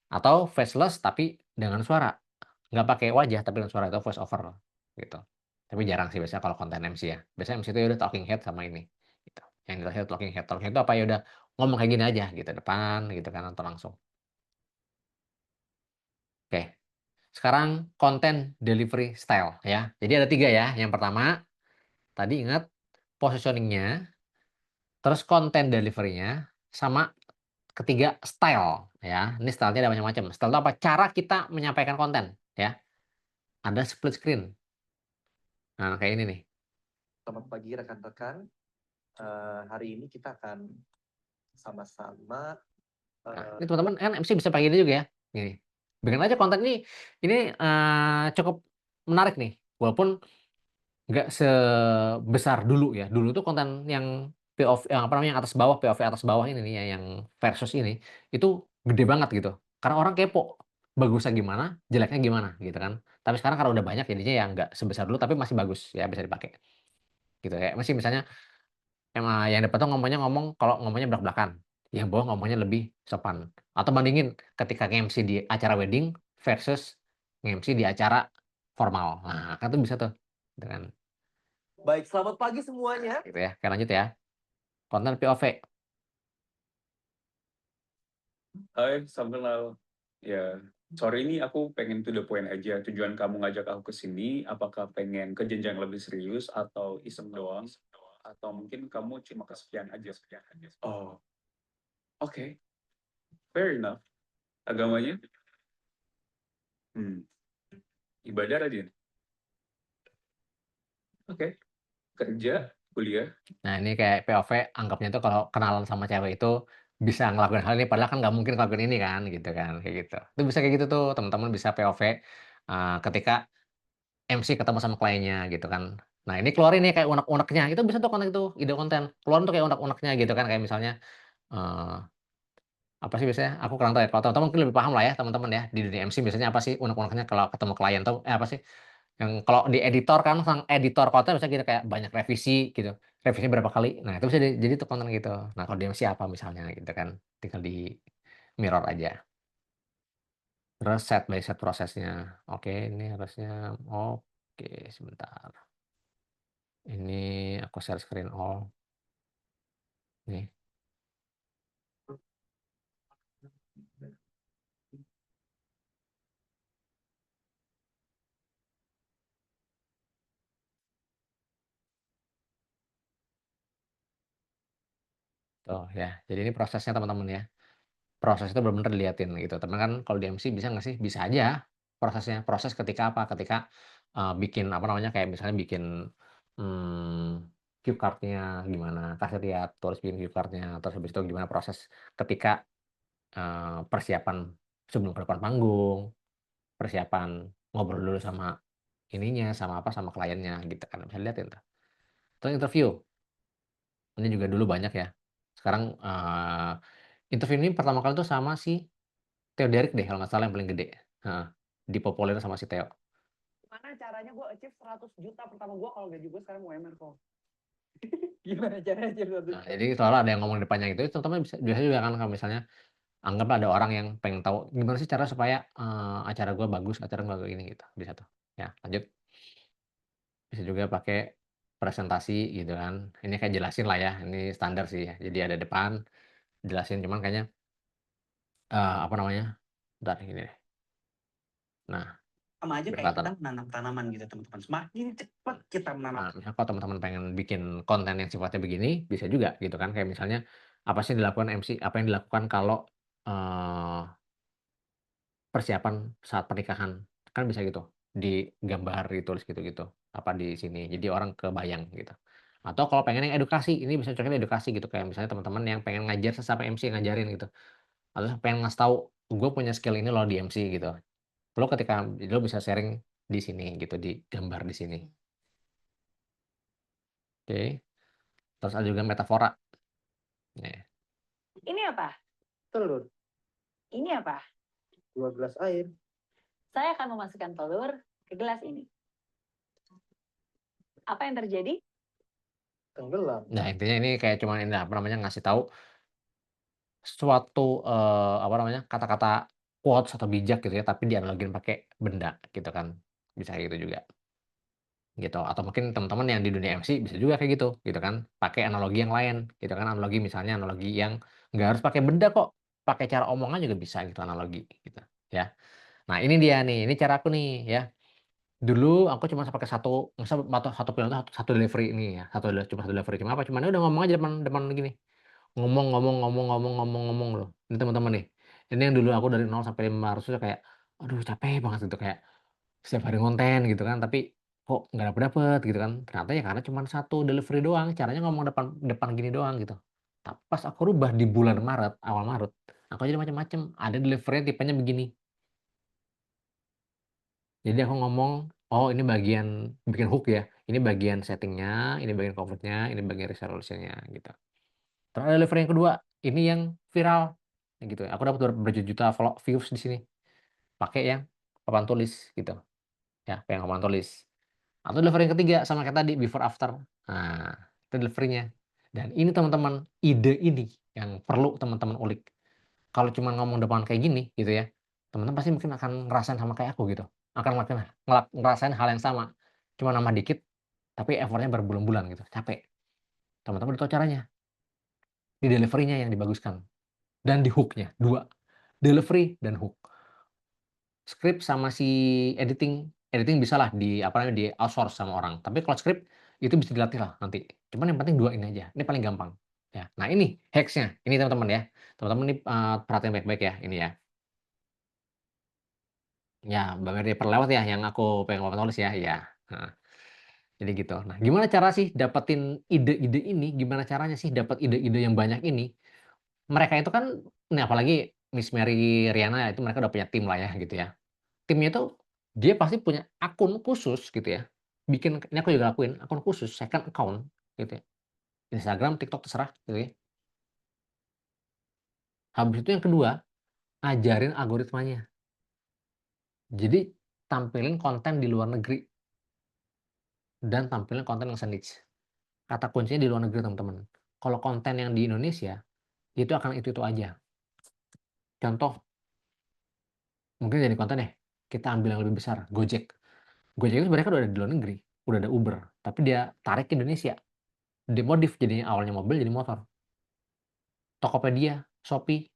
Atau faceless tapi dengan suara. Nggak pakai wajah tapi dengan suara, itu voice over gitu. Tapi jarang sih biasanya kalau konten MC ya. Biasanya MC itu ya udah talking head sama ini gitu. Yang dilihat talking head. Talking head itu apa, ya udah ngomong kayak gini aja gitu depan gitu kan, atau langsung. Oke. Sekarang konten delivery style ya. Jadi ada 3 ya. Yang pertama tadi ingat positioningnya, terus konten deliverynya, sama ketiga style ya. Ini stylenya ada macam-macam. Style itu apa? Cara kita menyampaikan konten ya. Ada split screen. Nah, kayak ini nih. Selamat pagi rekan-rekan. Hari ini kita akan sama-sama Nah, ini teman-teman kan MC bisa pakai ini juga ya. Gini. Bikin aja konten ini cukup menarik nih. Walaupun nggak sebesar dulu ya. Dulu tuh konten yang POV, yang apa namanya, yang atas bawah, POV atas bawah ini nih ya, yang versus ini itu gede banget gitu. Karena orang kepo, bagusnya gimana, jeleknya gimana gitu kan. Tapi sekarang karena udah banyak jadinya ya nggak sebesar dulu, tapi masih bagus ya, bisa dipakai. Gitu ya. Masih misalnya yang depan tuh ngomong kalau ngomongnya belak-belakan, yang bawah ngomongnya lebih sopan. Atau bandingin ketika MC di acara wedding versus MC di acara formal. Nah, kan tuh bisa tuh dengan baik, selamat pagi semuanya. gitu ya. Oke, lanjut ya. Konten POV. Hai, salam kenal. Ya, sorry ini aku pengen to the point aja. Tujuan kamu ngajak aku ke sini, apakah pengen ke jenjang lebih serius atau iseng doang? Atau mungkin kamu cuma kesepian aja? Oh, oke. Fair enough. Agamanya? Hmm, ibadah rajin. Oke. Kerja, kuliah. Nah, ini kayak POV anggapnya tuh kalau kenalan sama cewek itu bisa ngelakuin hal ini, padahal kan nggak mungkin ngelakuin ini kan, gitu kan, kayak gitu. Itu bisa kayak gitu tuh, teman-teman bisa POV, ketika MC ketemu sama kliennya gitu kan. Nah, ini keluarin nih kayak unek-uneknya, itu bisa tuh konten itu, ide konten. Keluarin tuh kayak unek-uneknya gitu kan, kayak misalnya, eee, apa sih biasanya, aku kurang tahu ya, kalau teman-teman mungkin lebih paham lah ya, teman-teman ya, di dunia MC biasanya apa sih unek-uneknya kalau ketemu klien tuh, apa sih, yang kalau di editor kan, sang editor konten misalnya gitu kayak banyak revisi gitu, revisinya berapa kali. Nah, itu bisa jadi tuh konten gitu. Nah, kalau di MC apa misalnya gitu kan, tinggal di mirror aja. Terus set by set prosesnya. Oke, ini harusnya oke, sebentar. Ini aku share screen all. Nih. Tuh ya. Jadi ini prosesnya teman-teman ya. Proses itu benar-benar diliatin gitu. Teman kan kalau di MC bisa nggak sih? Bisa aja prosesnya. Proses ketika apa? Ketika, bikin apa namanya, kayak misalnya bikin, cue card-nya gimana, kasih lihat, terus bikin cue card-nya, terus habis itu gimana proses ketika, persiapan sebelum ke depan panggung, persiapan ngobrol dulu sama ininya, sama apa, sama kliennya gitu kan, bisa diliatin tuh. Terus interview, ini juga dulu banyak ya. Sekarang, interview ini pertama kali tuh sama si Theo Derek deh kalau nggak salah yang paling gede, heeh, dipopulerin sama si Theo. Gimana caranya gue achieve 100 juta pertama gue kalau gaji gue sekarang UMR kok. Gimana caranya achieve 100 Nah, juta? jadi soalnya ada yang ngomong di depannya gitu, teman-teman biasanya juga kan kalau misalnya anggaplah ada orang yang pengen tahu gimana sih cara supaya, acara gua bagus, acara gua kayak gini gitu, bisa tuh. Ya lanjut, bisa juga pakai presentasi gitu kan, ini kayak jelasin lah ya, ini standar sih ya, jadi ada depan, jelasin cuman kayaknya, apa namanya, bentar ini deh. Nah, Sama aja biar kayak kelihatan. kita menanam tanaman gitu teman-teman. Semakin cepat kita menanam Nah, misalnya kalau teman-teman pengen bikin konten yang sifatnya begini, bisa juga gitu kan, kayak misalnya apa sih yang dilakukan MC, apa yang dilakukan kalau, eee persiapan saat pernikahan, kan bisa gitu, digambar, ditulis gitu-gitu, apa di sini, jadi orang kebayang gitu. Atau kalau pengen yang edukasi, ini bisa cocoknya edukasi gitu, kayak misalnya teman-teman yang pengen ngajar sesama MC ngajarin gitu, atau pengen ngasih tahu, "Gue punya skill ini loh di MC," gitu. Lo bisa sharing di sini gitu, digambar di sini. Oke, terus ada juga metafora. Nih, Ini apa? Telur, Ini apa? 2 gelas air. Saya akan memasukkan telur ke gelas ini. Apa yang terjadi? Tenggelam. nah intinya ini kayak cuman ini, apa namanya, ngasih tahu suatu, apa namanya, kata-kata quotes atau bijak gitu ya, tapi dianalogin pakai benda gitu kan, bisa kayak gitu juga, gitu. Atau mungkin teman-teman yang di dunia MC bisa juga kayak gitu kan, pakai analogi yang lain gitu kan, analogi misalnya analogi yang nggak harus pakai benda kok, pakai cara omongan juga bisa gitu analogi gitu, ya. Nah ini dia nih, ini cara aku nih ya. Dulu aku cuma pakai satu, misal satu film tuh satu delivery ini ya, cuma satu delivery, cuma apa, cuman udah ngomong aja depan depan gini. Ngomong loh. Ini teman-teman nih, ini yang dulu aku dari 0 sampai 500 tuh kayak, aduh capek banget gitu, kayak setiap hari ngonten gitu kan, tapi kok nggak dapet-dapet gitu kan. Ternyata ya karena cuman satu delivery doang, caranya ngomong depan depan gini doang gitu. Pas aku rubah di bulan Maret, awal Maret, aku jadi macam-macam, ada delivery tipenya begini. Jadi aku ngomong, "Oh ini bagian bikin hook ya, ini bagian setting-nya, ini bagian konfliknya, ini bagian resolution-nya," gitu. Terus ada delivery yang kedua, ini yang viral, kayak gitu ya. Aku dapat berjuta-juta views di sini, pakai yang papan tulis gitu, ya, pakai yang papan tulis. Atau delivery yang ketiga sama kayak tadi before after. Nah, itu delivery-nya. Dan ini teman-teman, ide ini yang perlu teman-teman ulik. Kalau cuma ngomong depan kayak gini gitu ya, teman-teman pasti mungkin akan ngerasain sama kayak aku gitu, akan ngerasain hal yang sama, cuma nambah dikit, tapi effort-nya berbulan-bulan gitu, capek. Teman-teman udah tahu caranya, di delivery-nya yang dibaguskan. Dan di hook-nya, 2. delivery, dan hook. Script sama si editing bisa lah di apa namanya di outsource sama orang. Tapi kalau script itu bisa dilatih lah nanti. Cuman yang penting 2 ini aja. Ini paling gampang. Ya. Nah, ini hacks-nya. Ini teman-teman ya. Teman-teman ini perhatiin baik-baik ya ini ya. Ya, Bang Erde perlewat ya yang aku pengen ngomong tulis ya. Ya. Nah, jadi gitu. Nah, gimana cara sih dapetin ide-ide ini? Gimana caranya sih dapat ide-ide yang banyak ini? Mereka itu kan, nih apalagi Miss Mary Riana itu mereka udah punya tim lah ya gitu ya. Timnya itu dia pasti punya akun khusus gitu ya. Bikin ini aku juga lakuin, akun khusus, second account gitu ya. Instagram, TikTok terserah gitu ya. Habis itu yang kedua, ajarin algoritmanya. Jadi tampilin konten di luar negeri dan tampilin konten yang se-niche. Kata kuncinya di luar negeri teman-teman. Kalau konten yang di Indonesia itu akan itu aja. Contoh, mungkin jadi konten ya, kita ambil yang lebih besar, Gojek. Gojek itu sebenarnya kan udah ada di luar negeri, udah ada Uber, tapi dia tarik ke Indonesia. Dimodif jadinya awalnya mobil jadi motor. Tokopedia, Shopee,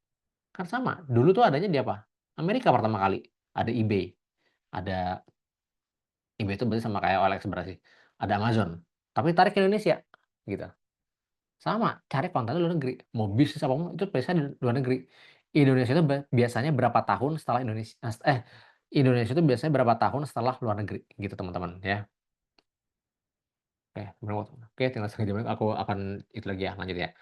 kan sama. Dulu tuh adanya di apa? Amerika pertama kali. Ada eBay. Ada eBay itu berarti sama kayak OLX berarti. Ada Amazon. Tapi tarik ke Indonesia. Gitu. Sama, cari konten di luar negeri. Mau bisnis apapun itu biasanya di luar negeri. Indonesia itu biasanya berapa tahun setelah Indonesia itu biasanya berapa tahun setelah luar negeri gitu teman-teman ya. Oke, tinggal setengah jam aku akan itu lagi ya, lanjut ya.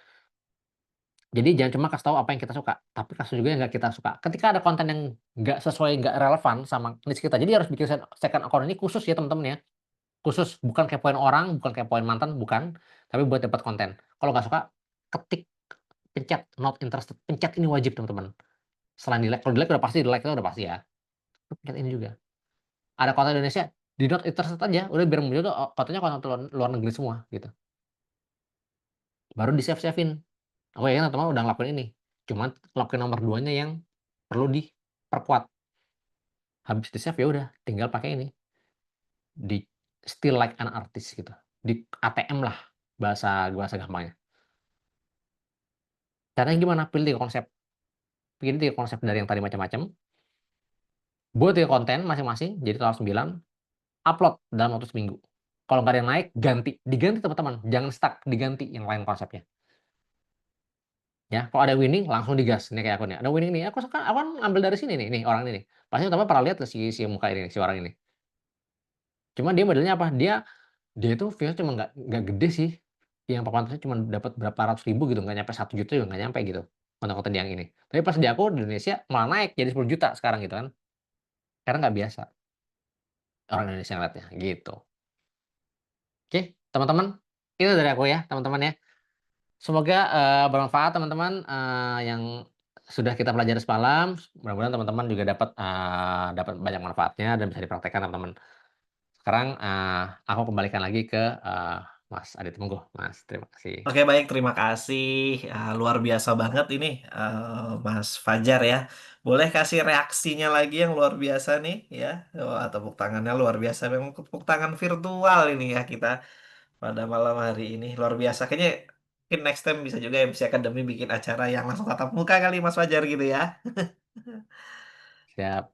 Jadi jangan cuma kasih tahu apa yang kita suka, tapi kasih juga yang nggak kita suka. Ketika ada konten yang nggak sesuai, nggak relevan sama niche kita, jadi harus bikin second account ini khusus ya teman-teman ya. Khusus, bukan kepoin orang, bukan kepoin mantan, bukan. Tapi buat dapat konten. Kalau nggak suka, ketik, pencet not interested, pencet ini wajib teman-teman. Selain di like, kalau di like udah pasti, di like itu udah pasti ya. Pencet ini juga. Ada konten Indonesia, di not interested aja, udah biar muncul tuh kontennya konten luar negeri semua gitu. Baru di save-savein. Aku yakin teman-teman udah ngelakuin ini. Cuman ngelakuin nomor 2-nya yang perlu diperkuat. Habis di save ya udah, tinggal pakai ini. Di still like an artist gitu. Di ATM lah bahasa gampangnya. Caranya gimana? Pilih 3 konsep. Pilih 3 konsep dari yang tadi macam-macam. Buat 3 konten masing-masing, jadi total 9. Upload dalam waktu seminggu. Kalau nggak ada yang naik, ganti. Diganti teman-teman. Jangan stuck, diganti yang lain konsepnya. Ya, kalau ada winning langsung digas. Ini kayak aku nih. Ada winning nih. Aku kan ambil dari sini nih orang ini nih. Pasti teman pernah lihat si muka ini si orang ini. Cuma dia modelnya apa? Dia itu views cuma nggak gede sih. Yang papantasnya cuma dapat berapa ratus ribu gitu, nggak nyampe 1 juta juga nggak nyampe gitu. Konten-konten yang ini. Tapi pas di aku di Indonesia malah naik jadi 10 juta sekarang gitu kan. Karena nggak biasa orang Indonesia ngeliatnya gitu. Oke, teman-teman. Itu dari aku ya, teman-teman ya. Semoga bermanfaat teman-teman yang sudah kita pelajari semalam. Mudah-mudahan teman-teman juga dapat banyak manfaatnya dan bisa dipraktekkan teman-teman. Sekarang aku kembalikan lagi ke Mas Adit. Monggo, Mas. Terima kasih. Oke, baik, terima kasih. Luar biasa banget ini, Mas Fajar ya. Boleh kasih reaksinya lagi yang luar biasa nih ya. Wah, tepuk tangannya luar biasa. Memang tepuk tangan virtual ini ya kita pada malam hari ini. Luar biasa. Kayaknya mungkin next time bisa juga MC Academy bikin acara yang langsung tatap muka kali Mas Fajar gitu ya. Siap.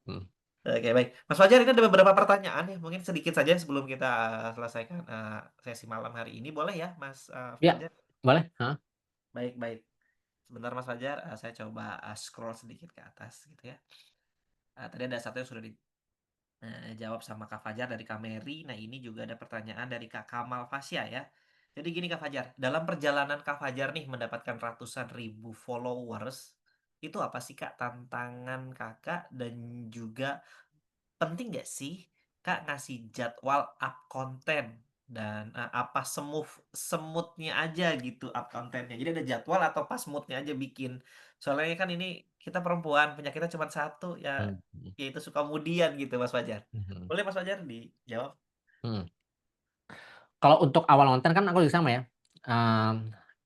Oke, baik. Mas Fajar, ini ada beberapa pertanyaan ya. Mungkin sedikit saja sebelum kita selesaikan sesi malam hari ini. Boleh ya, Mas Ya, Fajar? boleh. Baik, baik. Sebentar Mas Fajar, saya coba scroll sedikit ke atas gitu ya. Tadi ada satu yang sudah dijawab sama Kak Fajar dari Kameri. Nah, ini juga ada pertanyaan dari Kak Kamal Fasya ya. Jadi gini Kak Fajar, dalam perjalanan Kak Fajar nih mendapatkan ratusan ribu followers, itu apa sih Kak tantangan Kakak dan juga penting nggak sih Kak ngasih jadwal up konten dan apa semutnya aja gitu up kontennya. Jadi ada jadwal atau pas moodnya aja bikin. Soalnya kan ini kita perempuan, penyakitnya cuma satu ya, yaitu suka kemudian gitu Mas Fajar. Boleh Mas Fajar dijawab? Kalau untuk awal konten kan aku juga sama ya.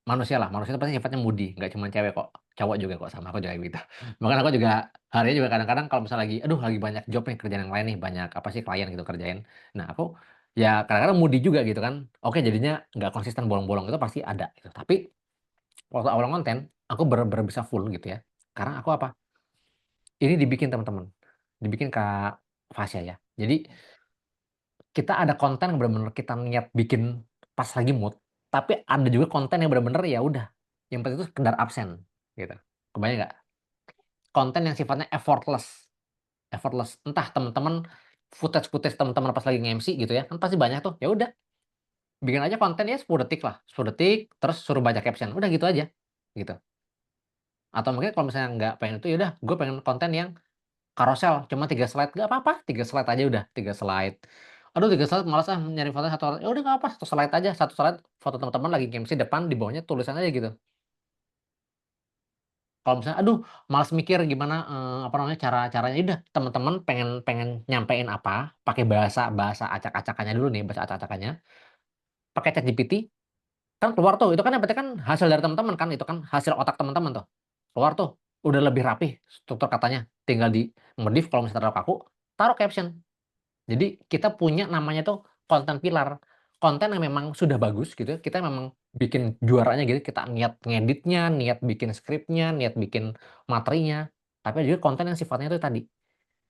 Manusia itu pasti sifatnya moody, nggak cuma cewek kok, cowok juga kok sama aku juga gitu. Bahkan aku juga harinya juga kadang-kadang kalau misalnya lagi banyak job nih kerjaan yang lain nih, banyak apa sih klien gitu kerjain. Nah aku ya kadang-kadang moody juga gitu kan. Oke jadinya nggak konsisten bolong-bolong itu pasti ada gitu. Tapi waktu awal konten aku bener bisa full gitu ya. Karena aku apa? Ini dibikin teman-teman, dibikin Kak Fasya ya. Jadi kita ada konten yang benar-benar kita niat bikin pas lagi mood, tapi ada juga konten yang benar-benar ya udah, yang penting itu sekedar absen gitu. Kebayang nggak? Konten yang sifatnya effortless, effortless. Entah teman-teman footage-footage teman-teman pas lagi nge-MC gitu ya, kan pasti banyak tuh. Ya udah, bikin aja konten ya 10 detik lah, 10 detik terus suruh baca caption. Udah gitu aja. Gitu. Atau mungkin kalau misalnya nggak pengen itu ya udah, gue pengen konten yang carousel cuma 3 slide, nggak apa-apa, 3 slide aja udah, 3 slide. Aduh 3 slide malas ah nyari foto satu, ya udah nggak apa, 1 slide aja, 1 slide foto teman-teman lagi MC depan, di bawahnya tulisan aja gitu. Kalau misalnya aduh malas mikir gimana, apa namanya, caranya, ya udah teman-teman pengen pengen nyampein apa, pakai bahasa bahasa acak-acakannya dulu nih, bahasa acak-acakannya, pakai ChatGPT, kan keluar tuh, itu kan yang penting kan hasil dari teman-teman kan, itu kan hasil otak teman-teman tuh. Keluar tuh, udah lebih rapih struktur katanya, tinggal di-modif kalau misalnya terlalu kaku, taruh caption. Jadi kita punya namanya tuh konten pilar. Konten yang memang sudah bagus gitu ya, kita memang bikin juaranya gitu, kita niat ngeditnya, niat bikin skripnya, niat bikin materinya. Tapi ada juga konten yang sifatnya itu tadi,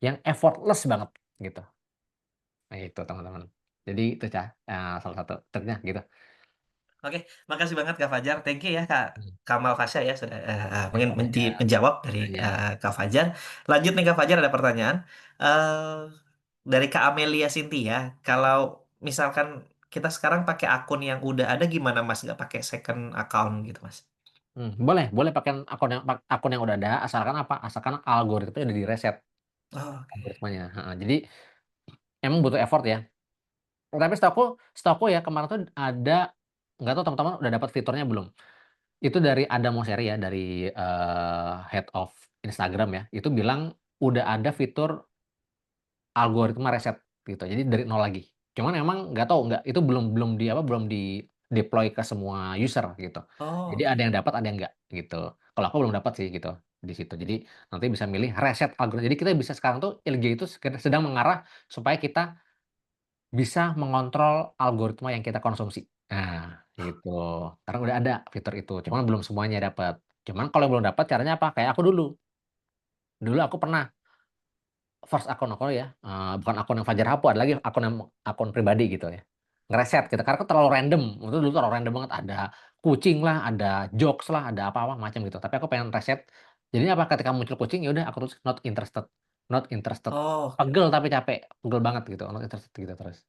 yang effortless banget gitu. Nah itu teman-teman. Jadi itu salah satu triknya gitu. Oke, makasih banget Kak Fajar. Thank you ya Kak Hmm. Kamal Fasya ya sudah Ya, mungkin Kak Fajar. menjawab dari Ya. Kak Fajar. Lanjut nih Kak Fajar ada pertanyaan dari Kak Amelia Cynthia. Kalau misalkan kita sekarang pakai akun yang udah ada gimana Mas? Nggak pakai second account gitu Mas? Boleh, boleh pakai akun yang udah ada, asalkan apa? Asalkan algoritmanya udah direset Oh, oke. algoritmanya. Heeh, jadi emang butuh effort ya. Tapi setahu ya kemarin tuh ada, nggak tahu teman-teman udah dapat fiturnya belum? Itu dari Adam Mosseri ya, dari head of Instagram ya. Itu bilang udah ada fitur algoritma reset gitu. Jadi dari nol lagi. Cuman emang nggak tahu, nggak itu belum belum di apa belum di deploy ke semua user gitu. Oh, Jadi ada oke. yang dapat, ada yang enggak gitu. Kalau aku belum dapat sih gitu di situ. Jadi nanti bisa milih reset algoritma. Jadi kita bisa sekarang tuh LG itu sedang mengarah supaya kita bisa mengontrol algoritma yang kita konsumsi. Nah, gitu. Karena udah ada fitur itu, cuman belum semuanya dapat. Cuman kalau belum dapat caranya apa? Kayak aku dulu. Dulu aku pernah first akun aku ya, bukan akun yang Fajar Hapu, ada lagi akun pribadi gitu ya. Ngereset gitu, karena kan terlalu random. Itu dulu terlalu random banget, ada kucing lah, ada jokes lah, ada apa-apa macam gitu. Tapi aku pengen reset. Jadinya apa? Ketika muncul kucing, ya udah aku tulis not interested. Not interested. Oh, oke. Pegel tapi capek, pegel banget gitu, not interested gitu terus.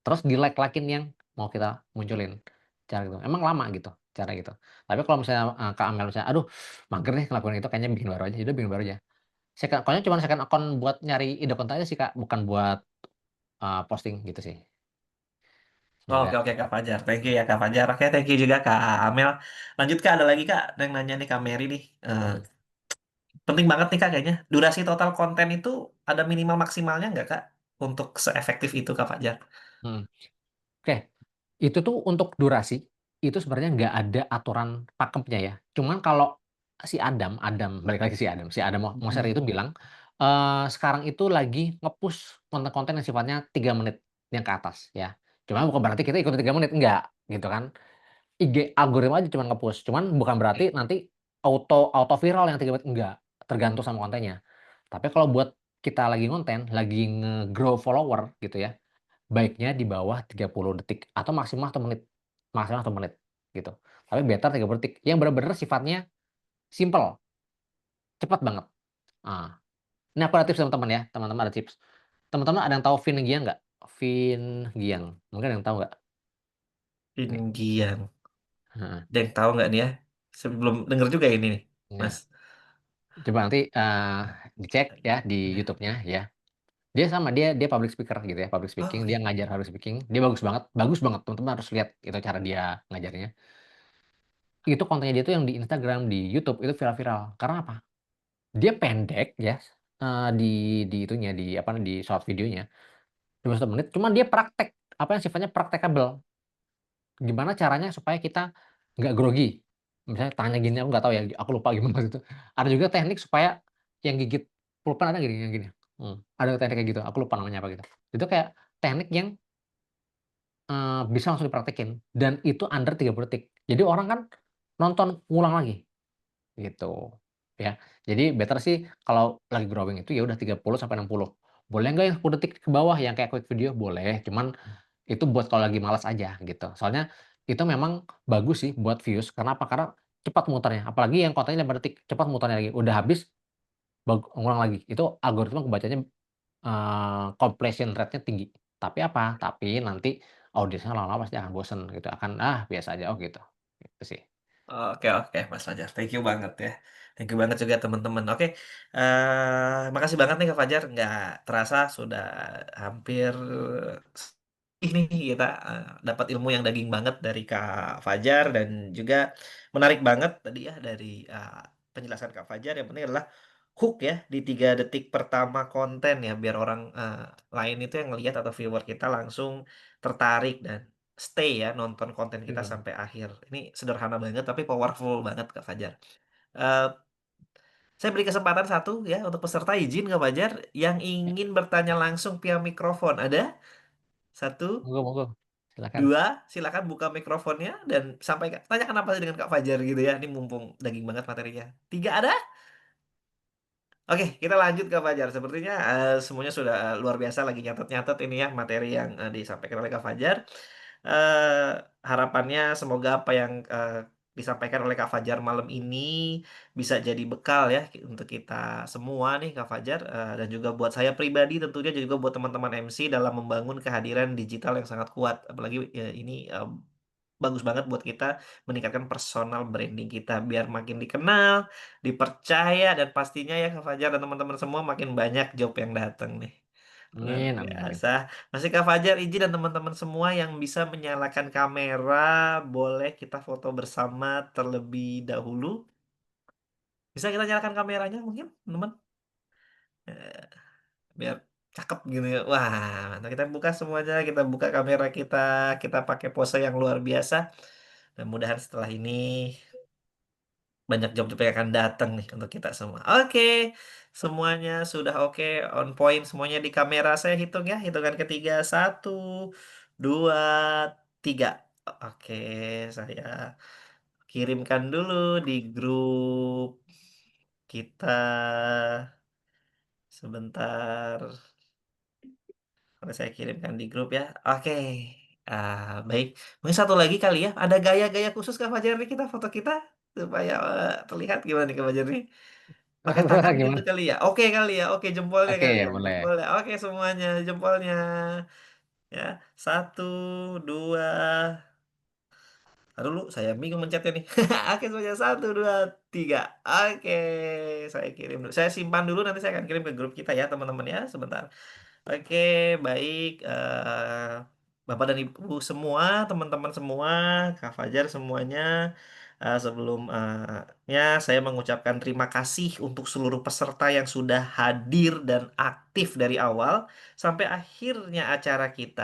Terus di-like-like-in yang mau kita munculin. Cara gitu. Emang lama gitu, cara gitu. Tapi kalau misalnya, Kak Amel misalnya, "Aduh mager deh ngelakuin itu, kayaknya bikin baru aja." Ya udah bikin baru aja. Pokoknya cuma second account buat nyari ide konten aja sih, Kak, bukan buat, posting gitu sih. Oke, Semoga oke Kak Fajar. Thank you ya Kak Fajar. Oke, thank you juga Kak Amel. Lanjut Kak, ada lagi Kak yang nanya nih Kak Mary nih. mhm, Penting banget nih Kak kayaknya. Durasi total konten itu ada minimal maksimalnya nggak Kak? Untuk seefektif itu Kak Fajar. mhm. Oke, itu tuh untuk durasi, itu sebenarnya nggak ada aturan pakemnya ya. Cuman kalau si Adam balik lagi si Adam Mosseri Hmm. itu bilang, sekarang itu lagi nge-push konten-konten yang sifatnya 3 menit yang ke atas ya. Cuma bukan berarti kita ikutin 3 menit, enggak, gitu kan. IG algoritma aja cuman nge-push, cuman bukan berarti nanti auto auto viral yang 3 menit, enggak, tergantung sama kontennya. Tapi kalau buat kita lagi konten, lagi nge-grow follower gitu ya, baiknya di bawah 30 detik atau maksimal 1 menit gitu. Tapi better 30 detik yang bener-bener sifatnya simple, cepet banget. Ah, ini aku ada tips teman-teman ya, teman-teman ada tips. Teman-teman ada yang tahu Vin Gian nggak? Vin Gian, mungkin ada yang tahu nggak? Nih, Tinggian. heeh, Ada yang tahu nggak nih ya? Sebelum denger juga ini nih, Mas. iya. Coba nanti, dicek ya di YouTube-nya ya. Dia sama, dia dia public speaker gitu ya, public Oh, speaking, dia oke. ngajar public speaking, dia bagus banget, teman-teman harus lihat itu cara dia ngajarnya. Itu kontennya dia tuh yang di Instagram, di YouTube itu viral-viral. Karena apa? Dia pendek ya, di itunya, di apa, di short videonya, 21 menit, cuman dia praktek, apa yang sifatnya praktekabel. Gimana caranya supaya kita nggak grogi. Misalnya tangannya gini, aku nggak tahu ya, aku lupa gimana waktu itu. Ada juga teknik supaya yang gigit pulpen ada gini, yang gini. Ada teknik kayak gitu, aku lupa namanya apa gitu. Itu kayak teknik yang, bisa langsung dipraktekin dan itu under 30 detik. Jadi orang kan nonton ngulang lagi, gitu. ya. Jadi better sih kalau lagi growing itu ya udah 30 sampai 60. Boleh nggak yang 10 detik ke bawah yang kayak quick video? Boleh, cuman itu buat kalau lagi malas aja gitu. Soalnya itu memang bagus sih buat views, karena apa? Karena cepat muternya, apalagi yang kontennya 5 detik, cepat muternya lagi, udah habis ngulang lagi. Itu algoritma kebacanya, completion rate-nya tinggi. Tapi apa? Tapi nanti audiensnya lama-lama pasti akan bosen gitu, akan, biasa aja, oh gitu. Gitu sih. Oke oke Mas Fajar, thank you banget ya. Thank you banget juga teman-teman. Oke, makasih banget nih Kak Fajar, nggak terasa sudah hampir ini kita dapat ilmu yang daging banget dari Kak Fajar dan juga menarik banget tadi ya dari penjelasan Kak Fajar. Yang penting adalah hook ya di 3 detik pertama konten ya biar orang lain itu yang ngelihat atau viewer kita langsung tertarik dan stay ya nonton konten kita Mhm. sampai akhir. Ini sederhana banget tapi powerful banget Kak Fajar. Eh, saya beri kesempatan satu ya untuk peserta izin Kak Fajar yang ingin bertanya langsung via mikrofon. Ada? Satu, Monggo monggo, silakan. dua, silakan buka mikrofonnya dan sampaikan. Tanyakan apa sih dengan Kak Fajar gitu ya. Ini mumpung daging banget materinya. Tiga ada? Oke, kita lanjut ke Fajar. Sepertinya semuanya sudah luar biasa lagi nyatet-nyatet ini ya materi yang disampaikan oleh Kak Fajar. Eh, Harapannya semoga apa yang disampaikan oleh Kak Fajar malam ini bisa jadi bekal ya untuk kita semua nih Kak Fajar. Dan juga buat saya pribadi tentunya dan juga buat teman-teman MC dalam membangun kehadiran digital yang sangat kuat. Apalagi ini bagus banget buat kita meningkatkan personal branding kita biar makin dikenal, dipercaya dan pastinya ya Kak Fajar dan teman-teman semua makin banyak job yang datang nih. Luar Amin amin amin. biasa. Masih Kak Fajar izin dan teman-teman semua yang bisa menyalakan kamera, boleh kita foto bersama terlebih dahulu. Bisa kita nyalakan kameranya mungkin, teman-teman? Eh, Biar cakep gitu ya. Wah, mantap. Kita buka semuanya, kita buka kamera kita pakai pose yang luar biasa. Mudah-mudahan setelah ini banyak job-job yang akan datang nih untuk kita semua. Oke, semuanya sudah oke, on point semuanya di kamera. Saya hitung ya, hitungan ketiga. Satu, dua, tiga. Oke, saya kirimkan dulu di grup kita. Sebentar, kalau saya kirimkan di grup ya. Oke, baik. Mungkin satu lagi kali ya, ada gaya-gaya khusus Kak Fajar nih kita foto kita supaya terlihat gimana nih Kak Fajar nih? Pakai tangan gitu Gimana? kali ya? Oke kali ya? Oke jempolnya Oke, kali ya ya? boleh. Jempolnya. Oke semuanya jempolnya. Ya, satu, dua. Taruh dulu, saya bingung mencetnya nih. Oke semuanya satu, dua, tiga. Oke, saya kirim dulu. Saya simpan dulu nanti saya akan kirim ke grup kita ya teman-teman ya. Sebentar. Oke, baik. Bapak dan Ibu semua, teman-teman semua, Kak Fajar semuanya. Sebelumnya saya mengucapkan terima kasih untuk seluruh peserta yang sudah hadir dan aktif dari awal sampai akhirnya acara kita.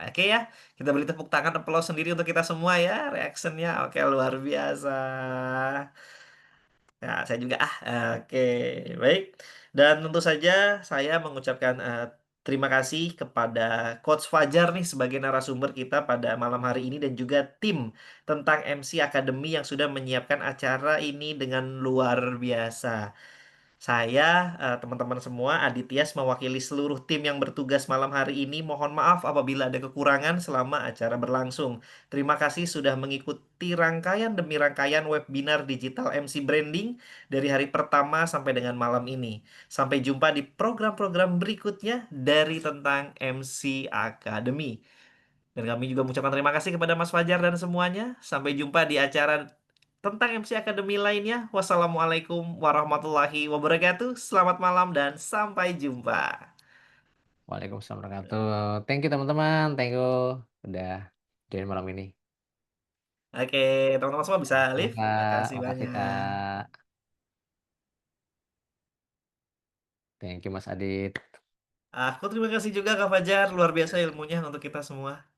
Oke ya, kita beri tepuk tangan applause sendiri untuk kita semua ya, reactionnya. Oke, luar biasa. Nah, saya juga oke, baik. Dan tentu saja saya mengucapkan terima kasih kepada Coach Fajar nih sebagai narasumber kita pada malam hari ini dan juga tim tentang MC Academy yang sudah menyiapkan acara ini dengan luar biasa. Saya, teman-teman semua, Adityas mewakili seluruh tim yang bertugas malam hari ini. Mohon maaf apabila ada kekurangan selama acara berlangsung. Terima kasih sudah mengikuti rangkaian demi rangkaian webinar digital MC Branding dari hari pertama sampai dengan malam ini. Sampai jumpa di program-program berikutnya dari tentang MC Academy. Dan kami juga mengucapkan terima kasih kepada Mas Fajar dan semuanya. Sampai jumpa di acara tentang MC Academy lainnya. Wassalamualaikum warahmatullahi wabarakatuh. Selamat malam dan sampai jumpa. Waalaikumsalam warahmatullahi. Thank you teman-teman, thank you udah join malam ini. Oke, teman-teman semua bisa Sama live. Kak, Makasih makasih banyak. Kak. Thank you Mas Adit. Aku terima kasih juga Kak Fajar. Luar biasa ilmunya untuk kita semua.